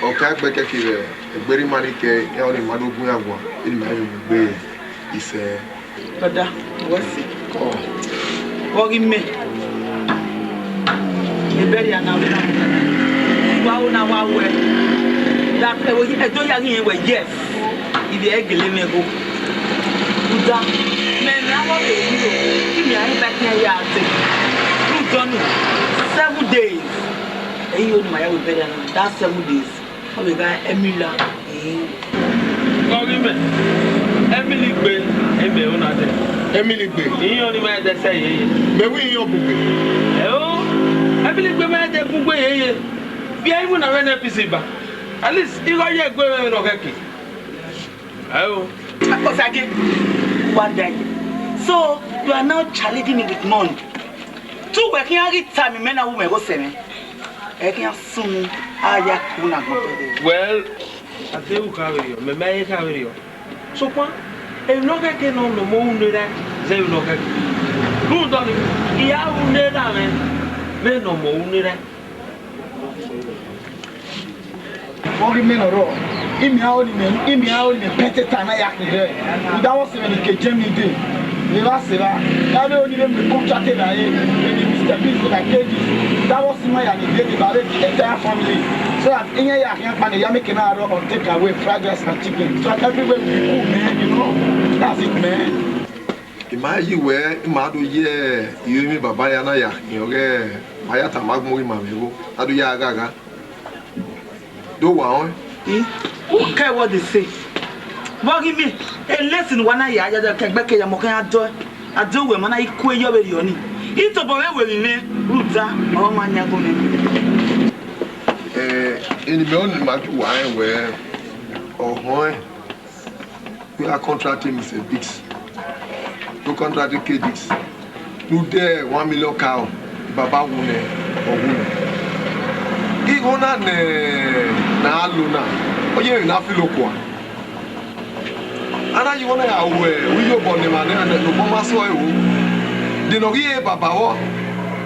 Okaigbe kekire egberi marike e oni madogun agwa ini ma gbe ise Brother, what's it? Oh. Wagi me. Eberi ana we na wa we. That e wo ejo ya yin we yes. Ibi egele me go. Uda. Me na wa be ni o. Kimi ayi back na ya ate. You done 7 days. And you know my way better than that 7 days. Oh my God, Emila. Emily Gbe, Ebe ona de. Emily Gbe. Iyan oni ma de se yeye. Me wi yan bugbe. Emily Gbe ma de gugbe yeye. Bi ayi mu na we na PC ba. At least iro ye gbe me no keke. Ayo. Osage. One day. So you are now challenging me with money. Tu we can get time men and women go say me. E can soon aya kuna go. Well, I say you carry you. Me may carry you. So kwa e no ga ke no mo unde da. Say no ga. Lu do ni. Iya unde da me. Me no mo unde da. Only men or all. Imi a only better than I actually there. That was when he came in there. The last year, I only them contracted I Mr. Beast that cages. That was my and he did the entire family. So that in a year, I make an arrow or take away fried rice and chicken. So everywhere we go, man, you know. That's it, man. Imagine where Madu ye, you mean Babayana, you get Mayata Magmo in Mamego. I do ya gaga. Do one. Who care what they say? What give me a lesson when I can back a mocha door. I do when I quit your yoni. It's a boy will name Ruta or Manyagoni. In the morning, Matu wine where or we are contracting Mr. Biggs. To contract the cages. No there 1 million cow, Baba Wune or Wune. Igona na luna oye na filokwa ana you wanna aware we go born man and no mama so e wo de no ye baba wo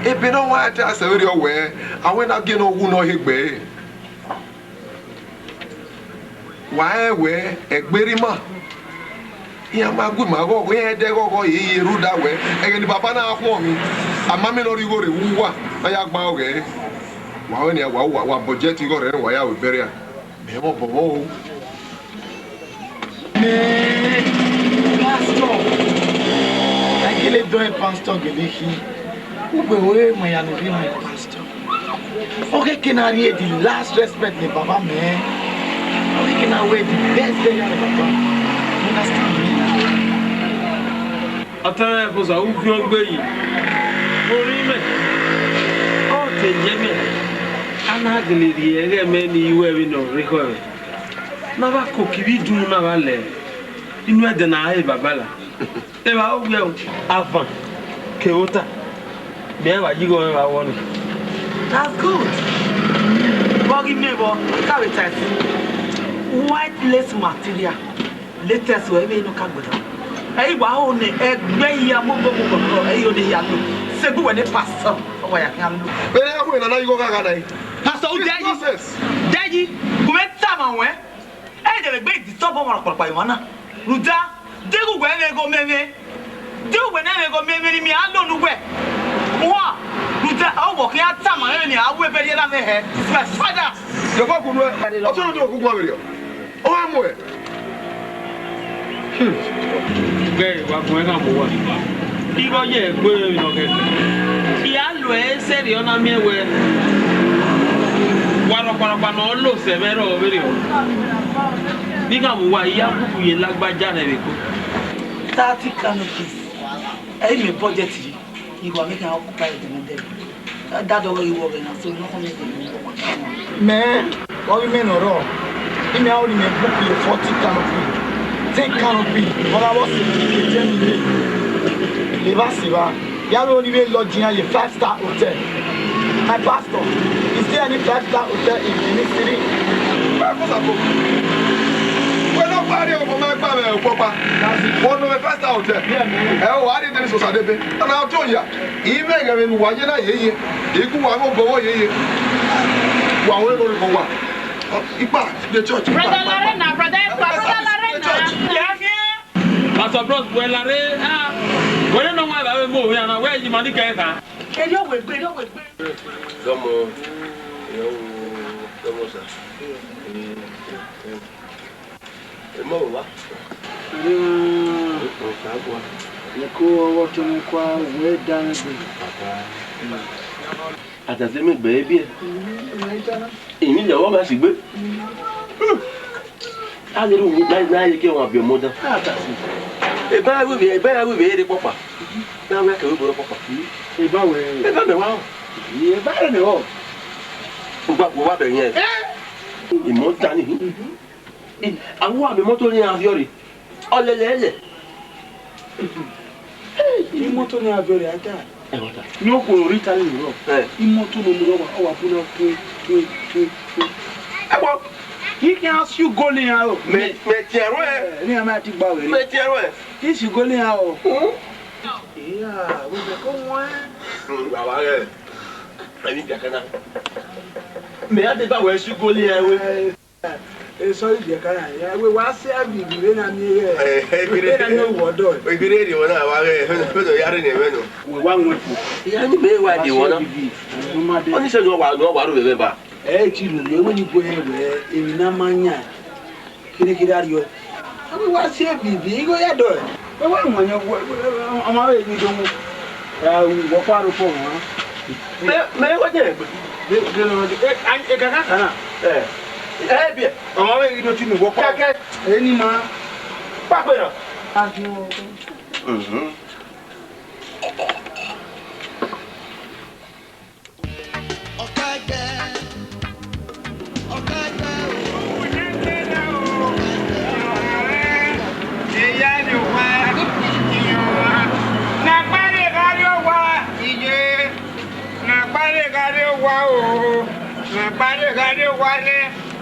e be no wa ta se we aware and na ge no wu no hegbe wa we egberi ma ya ma gu ma go we de go ye ruda we e ni baba na akwo mi amami no rigo re wuwa aya gba oge wa ni wa budget go re wa ya we beria me mo bobo pastor akele do e pastor gelehi ugbe we mo ya no be my pastor okay can I need the last respect the baba man okay can I wait the best day the baba understand me atara ko sa u fi ogbe yi ori me o te je me ana gleri ere me ni iwe bi no record na ba ko kibi dun na ba le inu e de na e babala e ba ogbe o avant ke ota be wa yigo e ba wonu. That's good. Buggy neighbor, carry test. White lace material. Latest way we no can go down. Hey, wow, ne egbe ya mo go. Hey, you dey here no. Sebu when they pass up. Oh, ya can look. Be ya ko na you go gaga dai. Pastor Daji, come tama we. Hey, dey be disturb mo pa Yohana. Ruda, dey go we go meme. Dey we na go meme ni mi alo nu we. Wa, Ruda, o wo kan tama ni awe be ye la me he. Father, le ko ku no. O tun do ku gwa we yo. O amu e. Gbe wa kun e ka mo wa. Ibo ye gbe no ke. Iya lo e se ri ona mi we. Wa no lo se me ro be ri o. Ni ka mo wa iya ku ye lagbaja na be ko. 30 canopies. Hey, me budget yi. You are making occupy the mandate. That over you work now, so nothing is man, what we mean or all? In the only book you 40 canopy. 10 canopy. What I was saying, Levasiva, you have only been lodging at a 5-star hotel. My pastor, is there any 5-star hotel in any city? We're not party over my family, Papa. One of the 5-star hotel. Oh, I didn't so sad. And I'll tell you, even when Wajana ye, you go on go ye. Wow, we're going to go. The church. Brother Lorena, brother Lorena. Pastor Bros, well, when no one ever move, and where you money can have. Hey, you will be. Come on. Come on, sir. Mo wa. Niko woto kwa we dan bi. Atase mi gbe bi e. Èmi le wo ma si gbe. A le ru mi na ye ke won abi mo dan. Atase. E ba wi be popa. Na we ke we bo popa. E ba me wa. E ba re me wo. Wo wa be yen. Imo tani. Àwọn àmì mọ́tò ní aviori ọlẹ́lẹ́lẹ́ ní mọ́tò ní aviori ajá No ko rita ni ro. Imoto no mo wa o wa puna tu. Abo. He can ask you golin out. Me tiaro e. Ni ama ti gba we. Me tiaro e. He golin out. Yeah, we be ko won. Baba re. Ani jakana. Me ade ba we su golin e we. Sorry, Jakana. Yeah, we was serving the na me here. We na no wodo. We be ready wona wa re. Fedo yare ne we no. We wan won fu. Ya ni be wa di wona. Oni se no wa ro be ba. Ti no me woni go here we emi na manya. Kiri ario. We was serving bi go ya do. We wan won yo ama we ni do mu. Wo fa ro fo won. Me ko je. De no e kaka kana. Bien. On va aller dans une voie. Any man. Pas peur. Okaigbe. Okaigbe.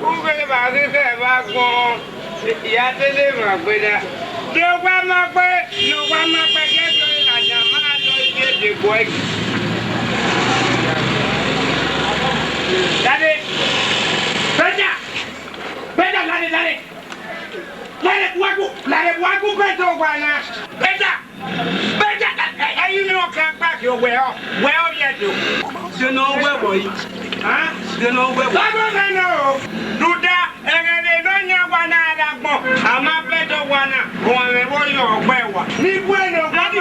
Ugele ba se se ba gbon iya tele ma gbe da do gba ma pe ke so la ja ma lo ise de boy dale beta lale waku beto gba na beta ayi no kan pa ki o we o ye do Se no we boy. Se no we boy. No. Duda engede no nya wana adagbo ama pedo wana ko me wo yo ogbe wa ni bueno ani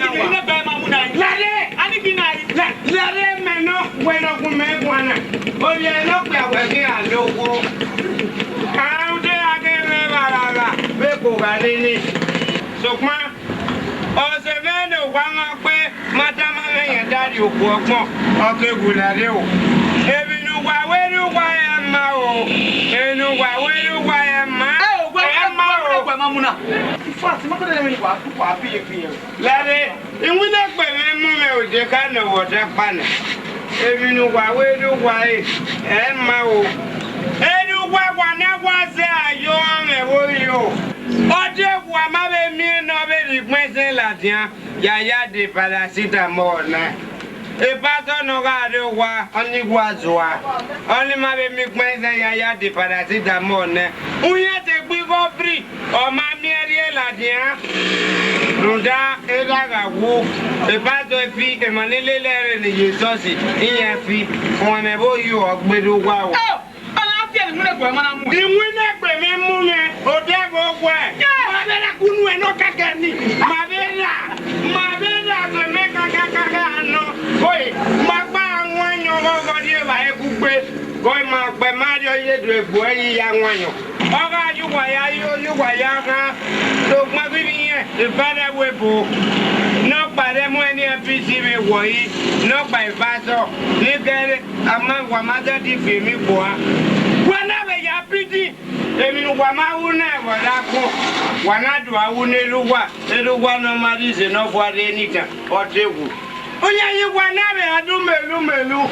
ni be mamuna lade ani binari lade me no bueno ku me wana o ye no pe awe ki alogo aude age me barara be ko gale ni sokma o se me no wa ma pe madama me yan dari oku ogbon o ke gulare o ebi nu wa weru wa ma o enu wa weru wa ma o gba mamuna In fact, ma ko le mi wa ku pa bi e lade inwi na pe me mu me o je ka no wo de pa na ebi nu wa weru wa ma o enu wa na wa se ayo me wo yo ode wa ma be mi no be ri pin se ladian yaya de paracetamol na e paso no ga de wa oni guazua oni ma be mi pin se yaya de paracetamol na uye te gbi go free o ma mi ri ladian runda e la ga wo e paso fi e manele lere ni yesosi iyan fi won me bo yo ogbedo wa o Ìwé náà pè mí mú mi, ò dẹ́ gbogbo ẹ̀. Màá bẹ́ẹ̀ kúnú ẹ̀ náà kẹ́kẹ́ ni. Màá bẹ́ẹ̀ pè mí kàkàkàkà àná. Oye, màá gbá àwọn èèyàn lọ́gọ́ ní ìwà ẹ̀kú gbé. Oye, màá pẹ̀ má rí oyè dùn ègbò ẹ̀yìn ya àwọn èèyàn. Ọgá ayúwàyá yúwàyá kan tó gbọ́n bíbí yẹn ìfẹ́dẹ́wé bò. Náà pàdé mú ẹni APC mi wọ̀ yìí. Náà pa ìfásọ̀. Ní kẹ́rẹ́, àmọ́ wàmátẹ́ ti fèmí bò á. Wana be ya piti emi wa ma una wala ko wana do awune luwa no mari se no fo ade nika otewu onya yi wana be adu melu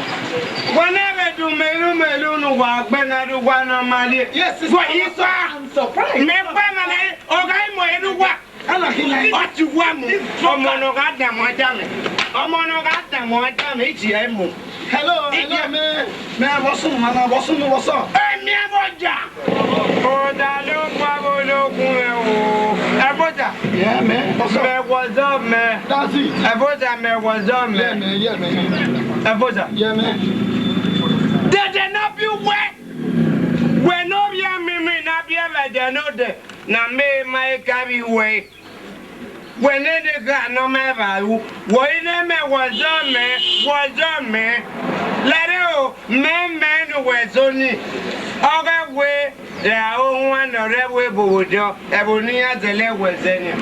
wana be du melu no wa gbe na do wa no mari yes for isa I'm surprised me pa na le oga mo eluwa ala kila oti wa mu omo no ga da mo ja me ti e mu. Hello, me what's up? Emi aboja. Oda lo pa bologun e o. Aboja. Yeah, man. What's up, man? That's it. Aboja, man, what's up, man? Yeah, man. Aboja. Yeah, man. They not be wet. When no be me na be they no de. Na me my carry way. When they got no me value. Why me what's up, man? Lero men was only other way their own one or way bojo ebonia the leg was any.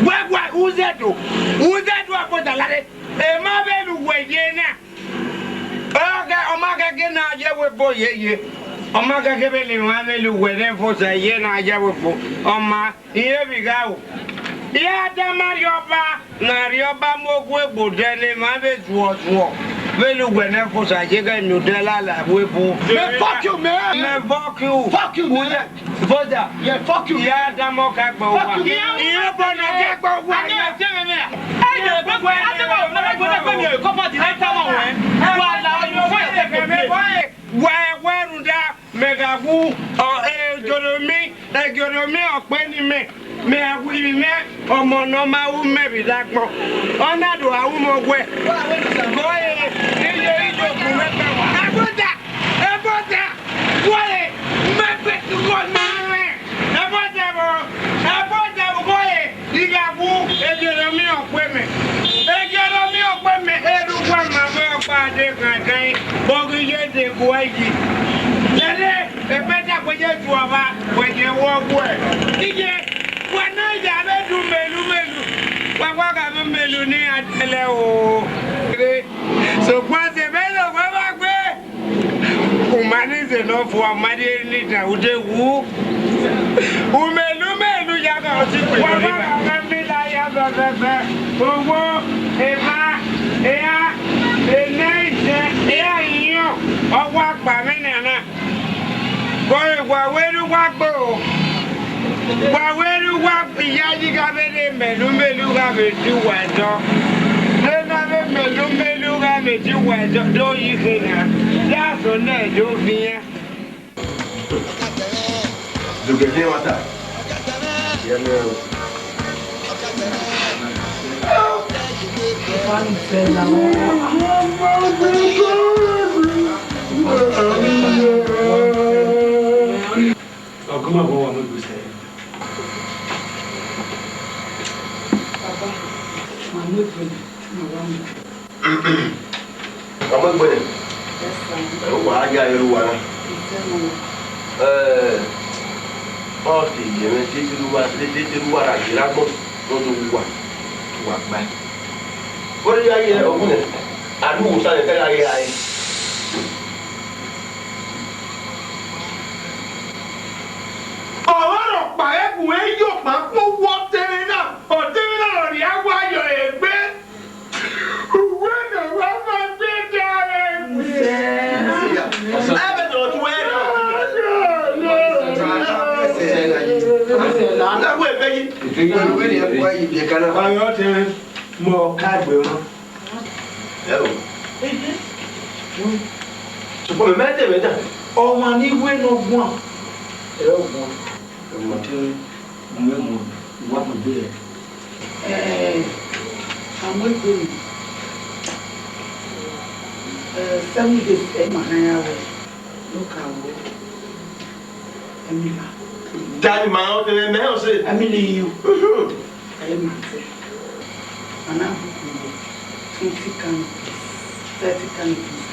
What who's that? Who's that what the lady? A mother way yena. Okay, Omaga get now yeah with boy ye. Omaga Gabelli Mamelu where for the yena yawpo. Oma, here we go. Ya Damarioba, Narioba Mogwe Budene, Mave Zuo. Velu Benefosa, Jega Nudella, la Webo. Fuck you, man! Fuck you! Fuck you, man! Voda, yeah, fuck you! Ya Damokagbo. Fuck you, man! You Bonagagbo, why you tell me? Where would that Megabu or economy or Penny me? May I will met or Monoma who may be that more. On that, do I won't go. So what's the matter? Umanize no for madi nita uje wu umelu yaga osipe wa ngamila yaga bebe owo ema ea eneje ea iyo owo agba mi nana boy wa weru wa gbo wa weru wa iya yiga bele melu ga be ti wa do lena be melu ga be ti wa do yi kina that's on that do via do que tem mata ya meu Alguma boa no você. Okaigbe. Wa ya iru wa na. O ti ye me ti ruwa ra ji la gbo to do wa gba. O ri aye o kun adu sa le tele aye. Ọ̀rọ̀ pa ẹ̀kùn ẹ̀yọ̀ máa kó wọ́ tẹ́lẹ̀ náà ọ̀tẹ́lẹ̀ náà rí àwọn ayọ̀ ẹ̀gbẹ́ òwe náà wá máa gbé dára ẹ̀gbẹ́. Ẹ̀bẹ̀ tó tún ẹ̀ lọ. Láwọn ẹ̀fẹ́ yìí. Ìwé ni ẹ̀kọ́ yìí bí ẹ̀ka náà. Ayọ̀ ti mọ Okaigbe wọn. Ẹ o. Ṣùgbọ́n mi mẹ́tẹ̀ mẹ́tẹ̀. Ọmọ ní ìwé náà gbọ́n. Ẹ̀rọ gbọ́n. Ọmọ tí mo mú wà mọ̀ bí ẹ̀. Àwọn ètò 7 days ẹ̀ máa ń yá wẹ̀ ló kà wọ́ ẹ̀mí bá. Dani máa ń tẹ̀lé mẹ́rin sí. Ẹ̀mí lè yí o. Ẹ̀yẹ́ máa tẹ̀. Àná àbùkù wọ̀ 20 canopies 30 canopies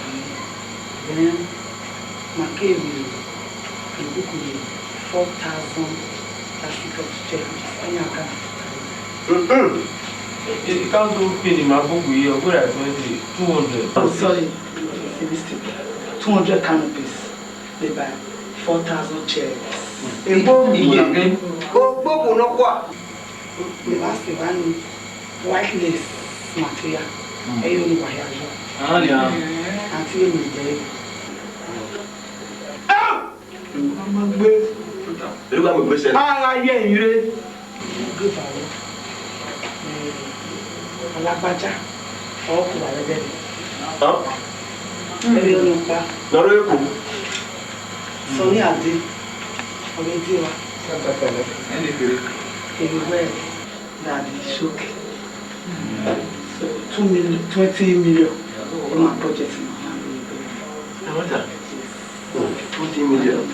then Makewi àbùkù wọ̀ 4,000 Africa shekels. Ẹ̀yẹ́ àká. It can't do pin in my book. We are good at 200. Oh, sorry. 200 canopies. They buy 4,000 chairs. Gbogbo náà wà. The last one, white lace material. Ẹyọ ni wàyà yọ. Àti èmi jẹ́. Ọmọ gbé. Èlú bá mi gbé sẹ́nu. Ara yẹ ìrè. Gbé bàrọ̀. Alágbájá. Ọkùnrin àrẹ bẹ́ẹ̀. Ẹyọ ni pa. Lọ́rọ̀ Èkó. Sọ ní àdé. Ọmọ ẹdí wa. Ẹni kéré. Everywhere that is shocking. So 20 million in my project. How much? 20 million.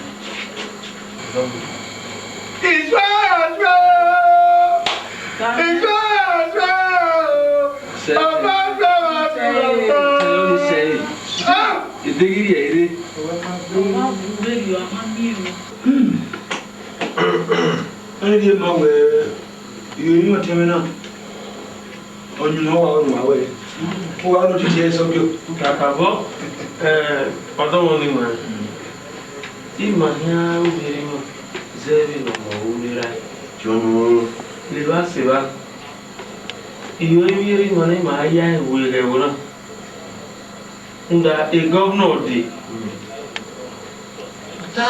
Ẹni máa wẹ̀ ìròyìn wọn tẹ́mẹ́ náà ọ̀yún náà wà ọ̀rùn àwẹ̀ ó wà ló ti jẹ́ sọ́bí o. Kàkà bọ́ ọ̀dọ́ wọn ni màá tí màá ní obìnrin mọ̀ zẹ́ẹ̀rì lọ́mọ òwúrẹ́ rà Jọ̀nù Liba seba. Iyo yiri mane ma ya wele wona. Nga e governor de.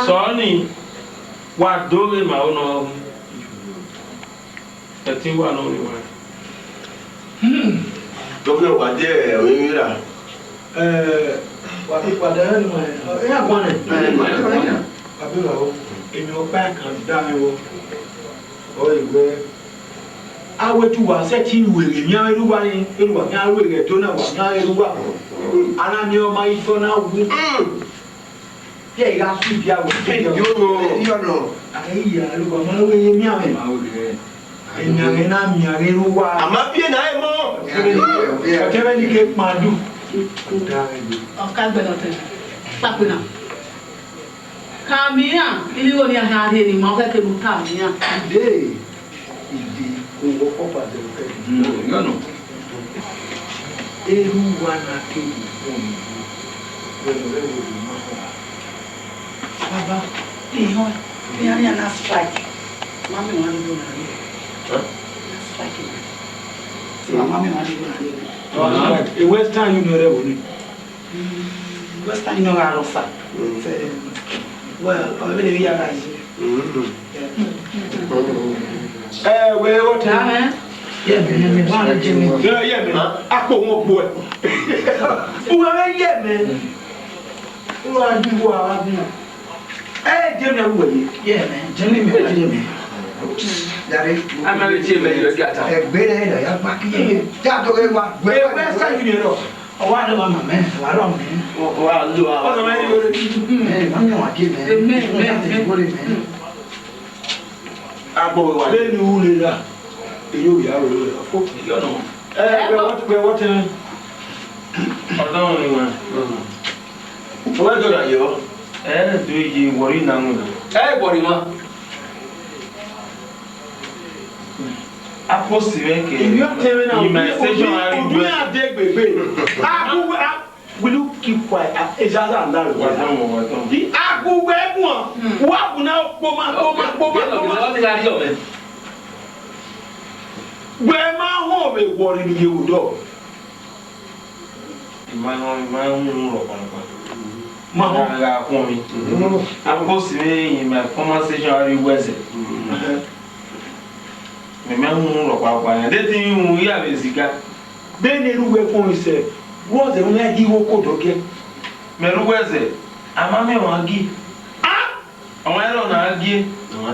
Soni wa dole ma ono. Eti wa no ni wa. Governor wa de o yira. Wa ti padà ni mo. E ya gbon ni. Abi wa o. Èmi o pa kan da mi wo. O igbe awetu wa se ti wèrè nya eruwa ni eruwa nya wèrè to na wa nya eruwa ana mi o ma ifo na wu ye ga su bia wo pe yo no ai ya eruwa ma we ye mi ame ma wo de enya re na mi are eruwa Ama pie na e mo o te be ni ke madu Okaigbe no te papu na kamia ili woni aha re ni ma o ke mu kamia de Ngo popa de pe. Yo no. Eruwa na ke fun. Bueno, le wo ma ho. Baba, Iho, ni ana strike. Mami wani do na ni. Strike. Mami wani do na ni. E Western Union re woni. Western Union ga rofa. Well, I believe you are right. We what Amen. Yeah, me want Jimmy. Yeah, me. Apo mo bo e. Uwa me yeah, me. Uwa di wa bi. Jimmy wo yi. Yeah, man. Jimmy me wa Jimmy. Dari. Ama le che me yo gata. Gbe de na ya pa ki ye. Ja to ke wa. We sa yu ni ro. O wa do ma me. Wa ro me. wa lu wa. O me ni wo. Ma mi wa ki me. Me. Agbo wa. Le ni wu le la. Eyo ya ro le. Fo. Yo no. We what Odon ni wa. Wa do na yo. Do yi wori na mu. Bori ma. Aposi ke. You tell me now. You We are there, baby. Will you keep quiet? It's just another one. The Agu Webwa. What now? What is that yo me? Where my home is worrying you, though. My home, My home. ga fún mi. Aposi me in my conversation ari wese. Me ma hu ro pa pa. De tin hu ya be sika. Then you were for me, what's the one I give you code again? Me ru wese. Ama me wa gi. Àwọn ẹ̀rọ náà gé.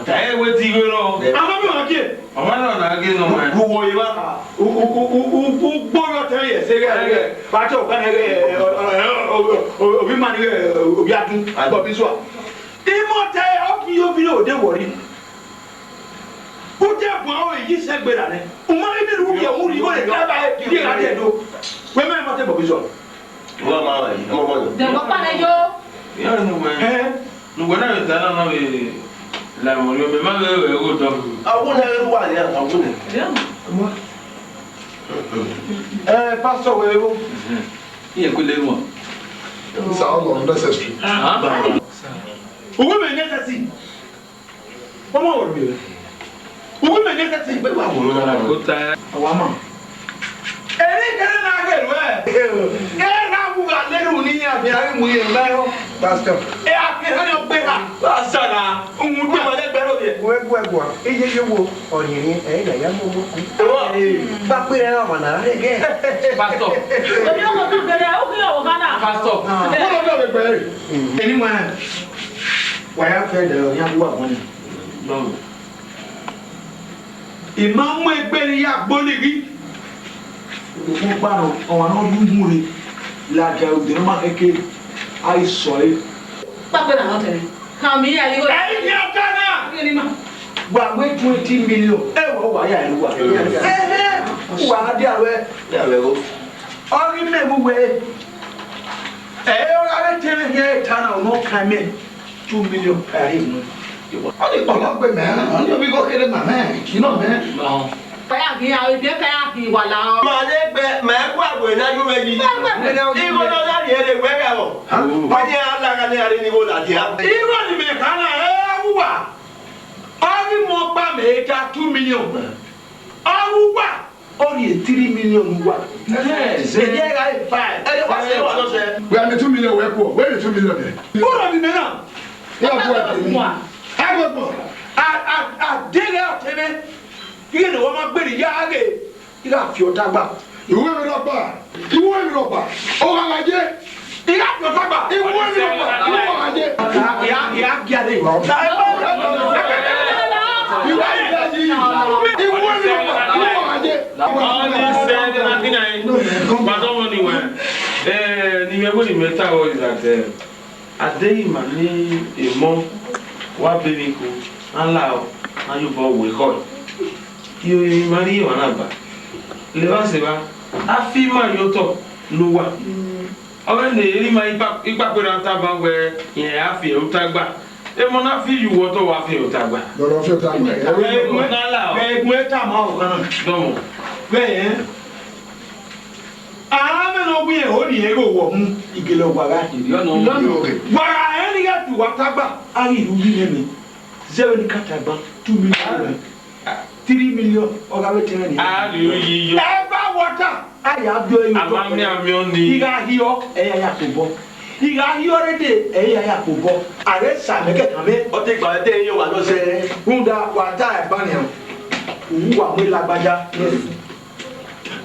Ẹ wé ti gbé lọ. I'm not again. Àwọn ẹ̀rọ náà gé nù mọ́ ẹ. Who were you? Who bought your tell you? But you can be man, we are doing Bobby Swap. Immortal, how can you below? They worry. Who tell power you said better? Umari be who you want to grab I do. Women must have Bobby Swap. Wa ma wa. Mo mo. De ko pa na yo. Yóò nù mọ́ ẹ. Nùgbọ́n náà yóò tẹ́lẹ̀ náà wẹ̀ làwọn yóò bẹ̀ má wẹ̀ wẹ̀ wò tọ́. Awu na ru wa ni awu ni. Pastor, where you? Iye ko le mo. It's all unnecessary. Who may necessary? Come on, you. Who may necessary? But what will Kó ta our mom? Any can I get where? Now who got little near behind me and Leo? Pastor. I can help better. Pastor, who would be my better? Where? Is you walk on your head? I am walking. But we are on again. Pastor. Pastor. Anyone? Why have you young woman? lọ́rùn. Ìmáàmù ẹgbẹ́ ni yà gbólégí. Òkú gbàrọ̀ ọ̀wà náà dún múre lájà òdìrí máa kékeré àìsàn ẹ̀. Pápẹ́ náà tẹ̀lé. Kàmí yà yíwọ́. Ẹ̀yin ni ọ̀gá náà. Gbàgbé 20 million. Ẹ wọ wàyà ẹ̀ wà. Wà á dé àwẹ̀. Ọ̀rí mẹ́wù wẹ̀. Ọ̀rọ̀ alẹ́ tẹ́lẹ̀ yẹ ìtàn náà ọ̀nà kan mẹ́ 2 million ẹ̀rí mu. Only Colombe man, only we go get my man, you know man. Kaya kì í àwọn ibi kaya kì í wà láwọn. Màá lé gbẹ màá kó àgbò ìnájú méjì. Ìwọ náà láti ẹ̀rẹ̀ gbẹ́gà wọ̀. Wọ́n ní alága ní àrí ni mo láti á. Irọ́ ni mi kàn án ẹ̀ wúwà. Ọ̀rí mo gbà mí ká 2 million. Aruwa. Only 3 million. Yes. The year I 5. And what's the one say? We are the 2 million. Where the 2 million there? Who are the men? Yeah, boy. I dig out him. You know, I'm a very young. You got your tagba. You will not buy. You will not buy. Oh, I get. You got your tagba. You will not buy. Yeah, get it. Emona fi you water wa fi otagba. Lọ́rọ̀ fi otagba. Ẹgbẹ́ tá máa wọ̀ kan náà. Dọ́mọ̀. Bẹ́ẹ̀ àwọn mẹ́rin ọgbìn yẹn ó nìyẹn kò wọ̀ mú ìgèlè wàrà. Wàrà ẹni ká tu wàtàgbà ayé ìlú yìí lẹ́nu. Zero ní kàtàgbà 2 million. 3 million ọ̀gá bẹ́ẹ̀ tẹ̀lé ni. Ayé yíyọ. Ẹ bá wọ́tà ayé abíọ́ yìí. Àmàmì àmì ọ̀nì. Ìgbà yíyọ ẹ̀yà yà kò bọ́. Ìgbà yíyọ de ẹ̀yà yà kò bọ́. Àrẹ sàmẹ́kẹ̀ kàmẹ́. Ọtí ìgbà tẹ̀ yín wà lọ́sẹ̀. Kúndà wàtà ẹ̀ bá nìyẹn. Òwú wà mú ìlàgbájá.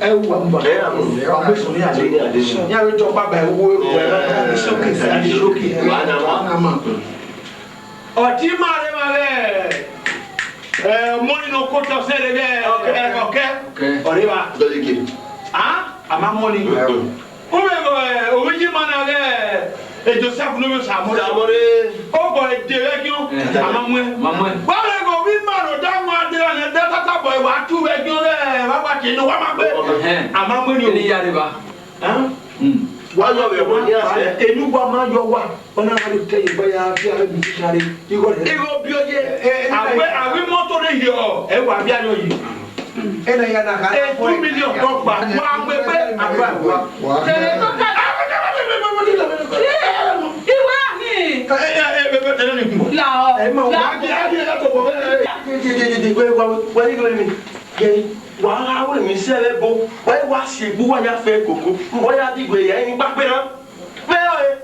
Ẹ wù wà mú bàtà. Wà mú sùn ní àlè. Ní àwọn ìjọba bá ẹ̀ wó ẹ̀ sókè sókè. Wà á nà má. Ọtí máa lé máa lẹ̀. Mọ́ni ní okó tọ́ sẹ́lẹ̀ bẹ́ẹ̀ ọ̀kẹ́. Ọ̀rẹ́ wa. Àmà mọ́ni. Òwe yìí máa nà lẹ̀. Joseph ló ń sàmúlẹ̀. Ó bọ̀ èdè rẹ̀ kí ó. Àmà mú ẹ. Báwo ni kò wí máa lò dáhùn adé ọ̀nà dẹ́tàtà bọ̀ ìwà tú rẹ̀ kí ó lẹ̀ wá pàtì inú wá máa gbé. Àmà mú ni o. Wá yọ bẹ̀ wọ́n ní àṣẹ. Enugba máa yọ wá. Ọ̀nà àlè tẹ ìgbáyà bí alẹ́ bí sísáré. Ìgò bí ó yẹ. Àwí mọ́tò lè yọ. Ẹ wà bí ayọ̀ yìí. 2 million tó gbà. Wà á gbé pé àgbà wà. Wàhálà wẹ̀ mí sẹ́lẹ̀ bọ̀ wáyé wá sí egbú wáyà fẹ́ kòkó wọ́n yá dìgbò yẹn ń gbàgbé náà bẹ́ẹ̀ ọ̀yẹ́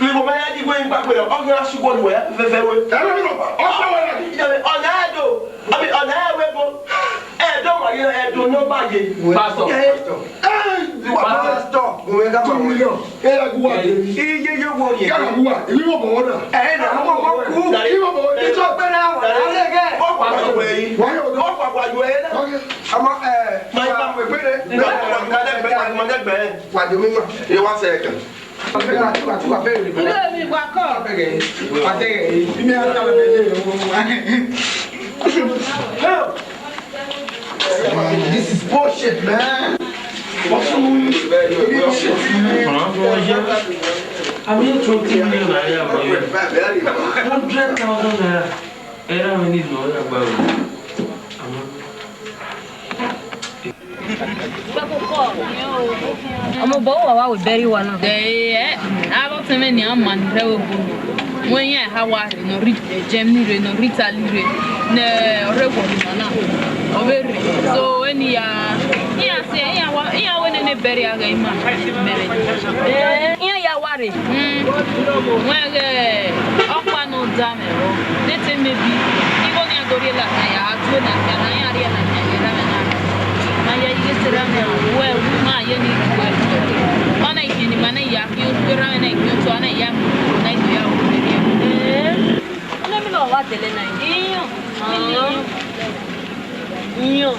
bíbọ̀ bá yá dìgbò yẹn gbàgbé náà ọ̀gbìn aṣùgbọ́n ni wọ́n fẹ́fẹ́ wẹ̀. ọ̀nà ẹ̀dọ̀ ọ̀nà ẹ̀wẹ̀ bọ̀ ẹ̀dọ̀ wáyé ẹ̀dọ̀ ní ọba yẹ. Pastor. 2 million. Iye yóò wọ yẹ. Kára wúwa, ìlú wọ̀ bọ̀ wọ́n náà. Ẹ̀ẹ́dà ọmọ ọmọ kú. Ìjọ pé náà wà lálẹ́ gẹ́. Ó pàpàjọ ẹ̀yìn. Ó pàpàjọ ẹ̀yìn náà. Ọmọ máa ń pè pé wàdí mímọ́. Ìyẹn wá sẹ̀ ẹ̀kẹ́. Ilé mi wà kọ́. This is bullshit, man. I mean, 20 million naira. 100,000 naira. Era many lawyer about ọmọ bọ̀ wà wá wò bẹ́rí wa náà. ẹ abọ́ tẹ́mẹ̀ ní àmà nìrẹ́ wò bò wọ́n yẹn hawa rẹ̀ nọ rí jẹ́mi rẹ̀ nọ rí tali rẹ̀ ní ọ̀rẹ́ wọ̀ nìmọ̀ náà ọ̀bẹ rẹ̀ so ẹni yà ìyà sẹ́ ìyà wọ́n ní bẹ́rí aga ìmọ̀ mẹ́rẹ̀ ìyà yà wà rẹ̀ wọ́n yẹ ọ̀pá nù dá mẹ́rọ ní tẹ́ mẹ́bi ìbọn ní agorí la yà á tó nà yà náà yà rí yà náà yà rà mẹ́ náà. Maya yesera me we ma ye ni we ona ikini mana ya ki ora na ki to ana ya na ki ya o ni ona mi lo wa tele na iyo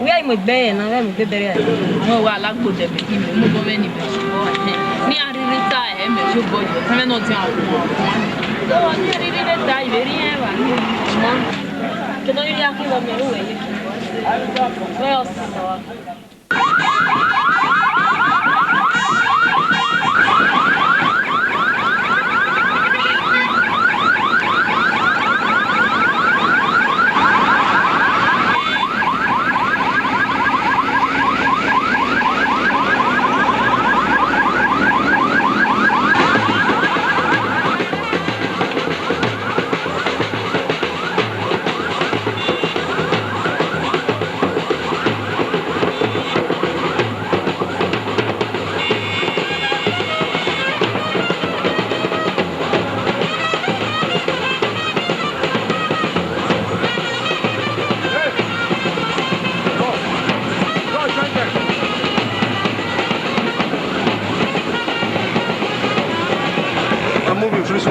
we ai mo gbe na we mo gbe bere mo wa lagbo de be ki mo bo me ni be ni aririta e me so bo je me no ti a ko ni aririta dai beri e wa que no iría aquí donde lo veía. Veo so.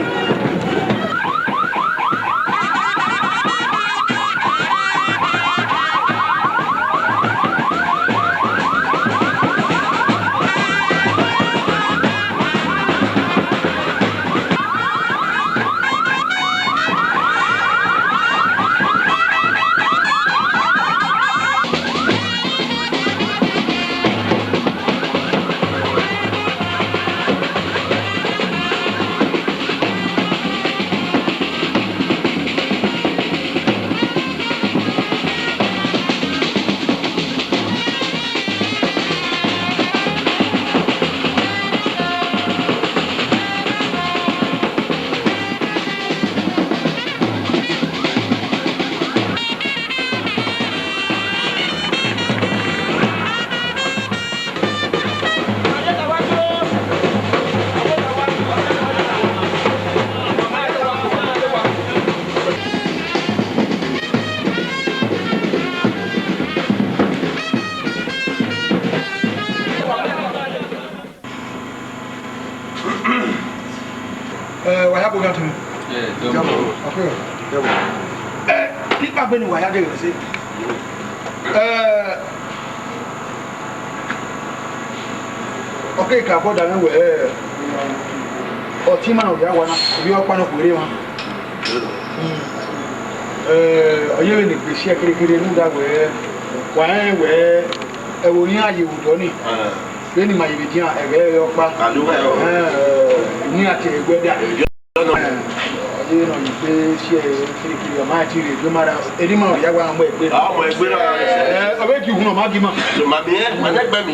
Waya boga tu. Pipa beni waya de se. Okay ka boda na we o ti ma no ya wana bi o pa no ko re wa. Oye ni pe se kere nu da we wa we e wo ni aye wo do ni. Beni ma yibi dia e be yo pa. Ni ati egweda. You know, you say, your mighty, no matter any more, you are going to I bet you know, Maggie, my beer, my neck by me.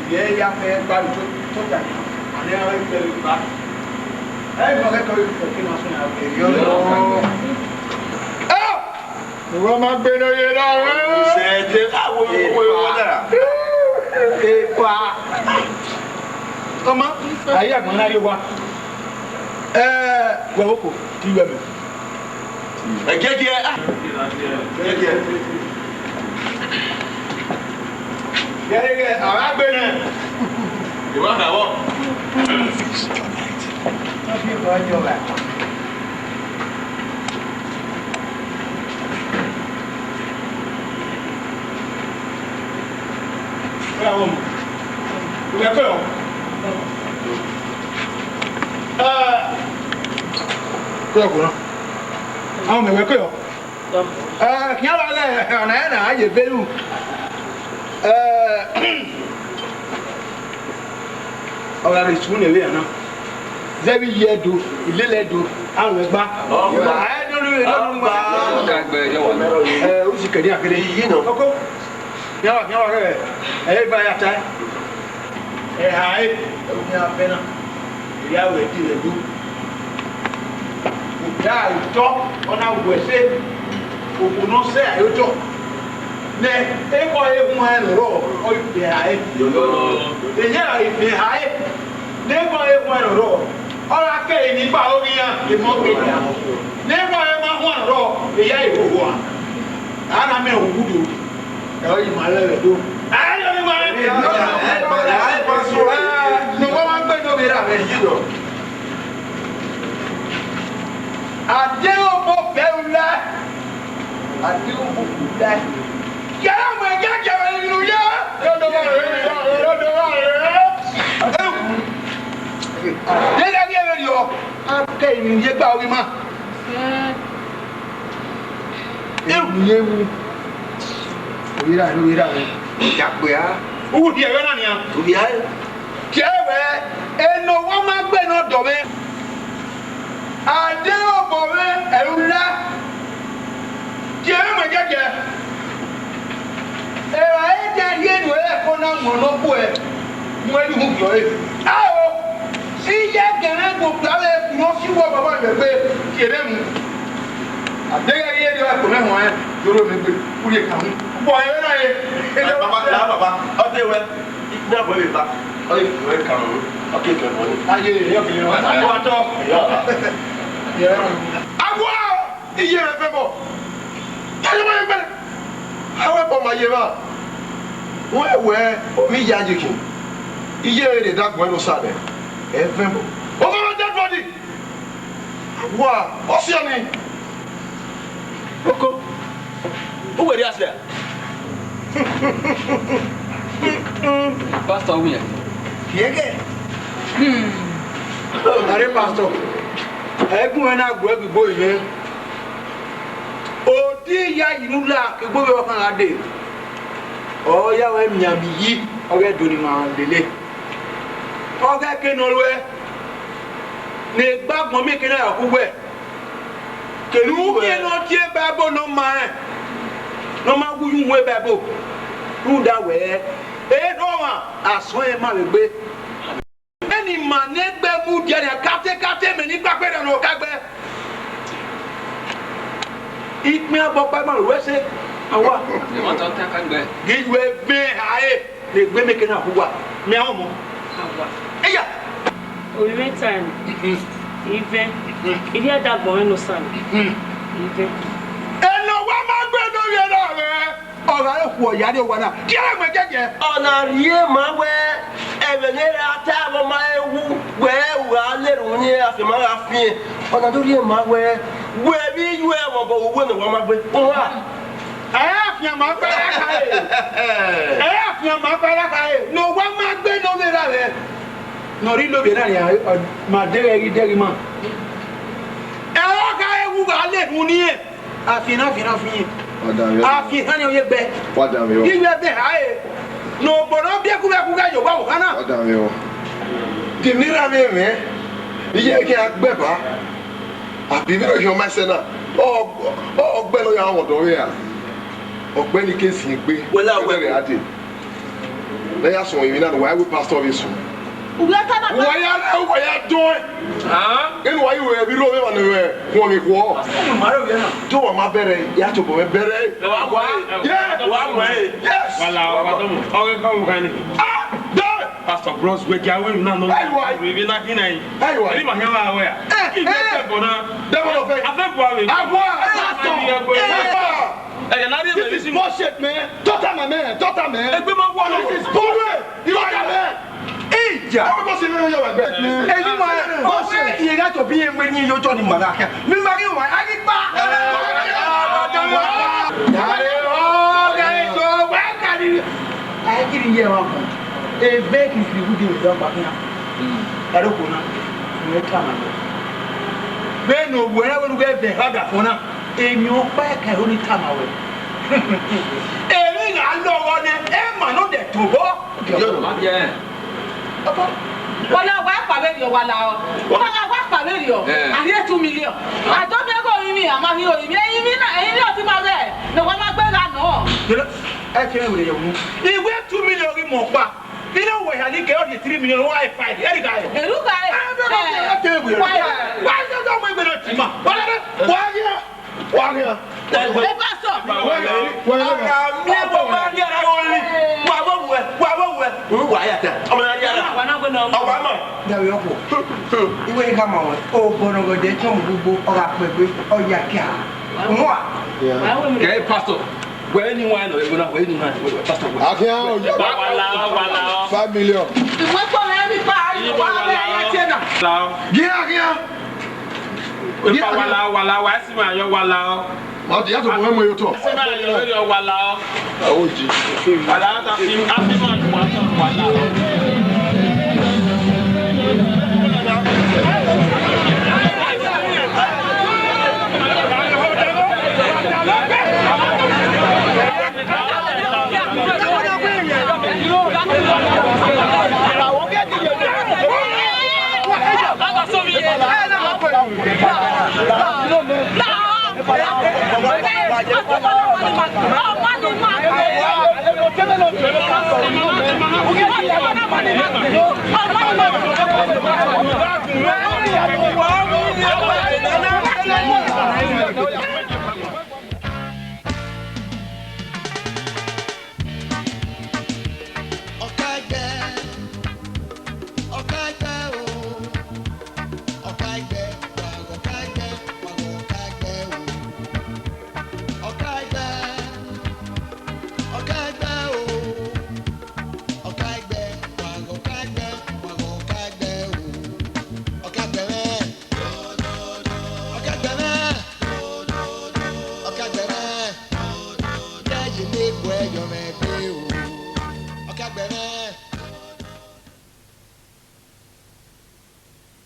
Yeah, you have to buy to that. And then I tell you back. I'm not going to you want my better, you know, said, I will. Come on, I have one idea. Well, do you ever? I get yeah, I've been in. You want to walk? Your back. Well, I'm a record. Canada, I get better. Ọ̀rọ̀ ìṣúná ilé ẹ̀ náà. Zẹ́bí yẹ do, ilé lẹ̀ do, àwọn ẹgbà. Ó sì kẹ̀dí àkẹ́dẹ́ yìí náà. Ọkọ́, yàwó rẹ̀ ẹ̀ bá yàtá. Ẹ̀ hà ẹ̀ ní abẹ́ náà. Ìyàwó ẹ̀ ti rẹ̀ dùn. Ìyá ìtọ́ ọ̀nà wẹ̀sẹ̀ òkùnà sẹ́ àyójọ́. Ne ekɔ ehun ɛnurɔ ɔyɛ ayɛ ɛyɛ ìfɛ ayɛ n'ekɔ ehun ɛnurɔ ɔlɔ akɛ yi nípa omi ya ìmɔ gbèdé n'ekɔ ehun ɛnurɔ ɛyɛ ìwòwò a anamɛ òwú do ɛyɛ ìmɔ alɛ rɛ do ayɛ ìmɔ alɛ rɛ do ayɛ pɔsɔ nùgbọ́n wọn gbé ní omi rà mɛ yí lọ. Àdéhùn bò bẹ́ẹ̀ wúlẹ̀ àdéhùn bò wúlẹ̀. Yàrá mọ̀ ẹ̀jẹ̀ jẹ̀rẹ̀ nínú yá. Lọ́dọ̀ wà rẹ̀. Délé ní ẹ̀rọ yọ, akẹ́ ìrìnyé gbà wí mà. Ìrìnyé wu. Òwúrà rẹ̀. Ìjàpè á. Owó di ẹ̀rọ náà ni à. Òbí á. Kí ẹ wẹ̀ ẹnu wọn máa gbẹ̀ náà dọ̀ mẹ́. Àdé ọ̀bọ̀ mẹ́ ẹ̀rú ńlá. Kí ẹ mọ̀ ẹ̀jẹ̀ jẹ. Ẹ̀rọ ayé jẹ́ ayé ìlú ẹ̀kọ́ náà mọ̀ lọ́pọ̀ ẹ̀ mú ẹni mú bìọ́ ẹ̀. Áwo sí yẹ gẹ̀rẹ́ gbogbo alẹ́ kùnà sí wọ bàbá mi pé kéré mu. Àdéhùn ayé ìlú ẹ̀kọ́ náà wọ̀nyẹn yóò mi gbé kúrè kàn mú. Bọ̀ ẹ̀rọ náà yẹ. Bàbá ọdẹ wẹ ní àbọ̀ ìbá ọdẹ ìwé kàn mú ọkẹ́ ìkẹ́kọ̀ọ́ ni. Ayé ìyá kìíní wọn. Àbọ̀ àtọ́. Àbọ̀ iye rẹ̀ fẹ́ bọ̀. How about my year? Where omi ya jikin? Iye rẹ̀ dàgbà ẹnu sáà dẹ̀. FM. Over dead body. Wa, Osiani. Oko. Who were you there? Pastor William. Yege. Are pastor. Egun na gbo gbigbo ile. Odi ya yinula ke gbo be kan ade. O ya we miami yi, o ge doni ma dele. O ge ke no lwe. Ne gbagbon mi ke na ku we. Kelu ke no tie babo no ma. No ma wu yu we babo. Ru da we. No ma aso e ma le gbe. Eni ma ne gbe mu dia ne kate me ni gbagbe na Okaigbe. Ikme abopa ma we se awa. Ni wọ́n tọ́ tẹ́ Okaigbe. Giwe be hae le gbe me ke na huwa. Me awon mo. Awa. Eya. Olime time. Even if you that boy no son. Even. Eno wa ma gbe no ye na re. Ọ̀rọ̀ ayé kú ọ̀yá ní ọwọ́ náà kí ẹ̀rọ ìgbẹ́ jẹ́jẹ́. Ọ̀nà ríé máa wẹ́ ẹ̀mẹ̀lẹ́rẹ́ àtàwọn máa ewu wẹ́ wà lẹ́rù ní àfihàn àfihàn. Ọ̀nà tó ríé máa wẹ́ wẹ́ bí yú ẹ̀wọ̀n bọ̀ owó ni wọ́n máa gbé. Ẹ̀yà àfihàn máa fẹ́ láka yìí. Ẹ̀yà àfihàn máa fẹ́ láka yìí. Ní wọ́n máa gbé lómìnira rẹ̀. Nọ̀rí lóbi náà ni máa dẹ́rẹ́ mọ́. Ẹ̀rọ ká ewu wà lẹ́rù ní ẹ̀. Àfihàn fi yẹn. Àfihàn ni ó yẹ gbẹ. Yíyẹ bẹ ayé. N'obodo bí ẹkú ká yóò bá wò kánà. Tìmíra mi mẹ́, iye kí a gbẹ bá. Àbí mi ò yọ ọmọ ẹsẹ̀ náà. Ọgbẹ́ ló yà àwọn ọ̀dọ́ rẹ̀ à. Ọ̀gbẹ́ni kéésì gbé. Wẹ́lẹ́ rẹ̀ á dé. Lẹ́yìn àsùn ìwé náà, wàá wí pásítọ̀ mi sùn. Wàá dún ẹ̀. Inú wàá yìí wẹ̀ bí lóore wà ní wẹ̀ fún ọmọ ìkú ọ. Tó wà má bẹ̀rẹ̀ yàtọ̀ bọ̀ mẹ́ bẹ̀rẹ̀. Pastor Bros wake ya when na no we na kina yi. Ni ma he wa we. Ki be te bona. Devil of faith. Afebua we. This is bullshit, man. Total man. Egbe ma wo no. This is bullshit. You are the man. Ija. Ọmọ sí nínú yọ̀wẹ̀ gbẹ. Èyí ma ọ̀sẹ̀ ìyẹn ká tó bí ewé ní yọjọ́ ni màdà kẹ́. Mi máa rí wà á ní pa. Yàrá ọ̀gá ètò wẹ́ẹ̀kàdì. Ayékiri yẹ wa kàn. Ebe kìkìrì wúdi ìjọ pàtó náà. Ẹ̀rọ kò náà. Ìyẹn ká màá lọ. Bẹ́ẹ̀ ni òwò ẹ̀rọ wọlé bẹ́ẹ̀ hàgà fún náà. Èmi ò pẹ́ ẹ̀ka ẹ̀rọ ní tàmà wẹ̀. Èmi là ń lọ wọn ni ẹ̀ mà ló dẹ̀ tó bọ́. Wala wa pàbẹ́rì wala o. Wala wa pàbẹ́rì o. Àrí 2 million. Àjọ mi ẹgbẹ́ oyin mi àmọ́ mi oyin mi. Ẹyin mi náà ẹyin ní ọtí máa bẹ̀. Ní wọ́n máa gbé lánàá. Ẹ kí ẹ wòle yẹ̀ wọ́n. Ìwé 2 million rí mọ̀ pa. Ilé ìwé ìhàlí kẹ́ ọ́ di 3 million wọ́n á 5. Ẹ̀rí ká yẹ. Èrú ká yẹ. Wáyé ṣe ọmọ ìgbẹ́ náà tì mà. Wáyé. Ẹ bá sọ. Ìwé ìkàmọ̀ wọn, ó gbọ́dọ̀gọ̀dẹ̀ tí wọ́n gbogbo ọ̀rọ̀ àpẹ̀gbẹ́ ọ̀yà kíá. Mọ́ à. Kẹ́ pastor. Where ni why no? Where ni why? Pastor. Àfihàn òye. Wala. 5 million. Ìwé pọ̀ rẹ̀ mi pa ìwà rẹ̀ ẹ̀ tiẹ̀ náà. Gíga. Wala wa si ma yo wala o. Wọ́n ti yàtọ̀ bọ̀ mọ́ yóò tọ̀. Si ma yo yo wala o. Àwọn òjì. Wala ta fi afima wa so wala o. where you may be. Okaigbe.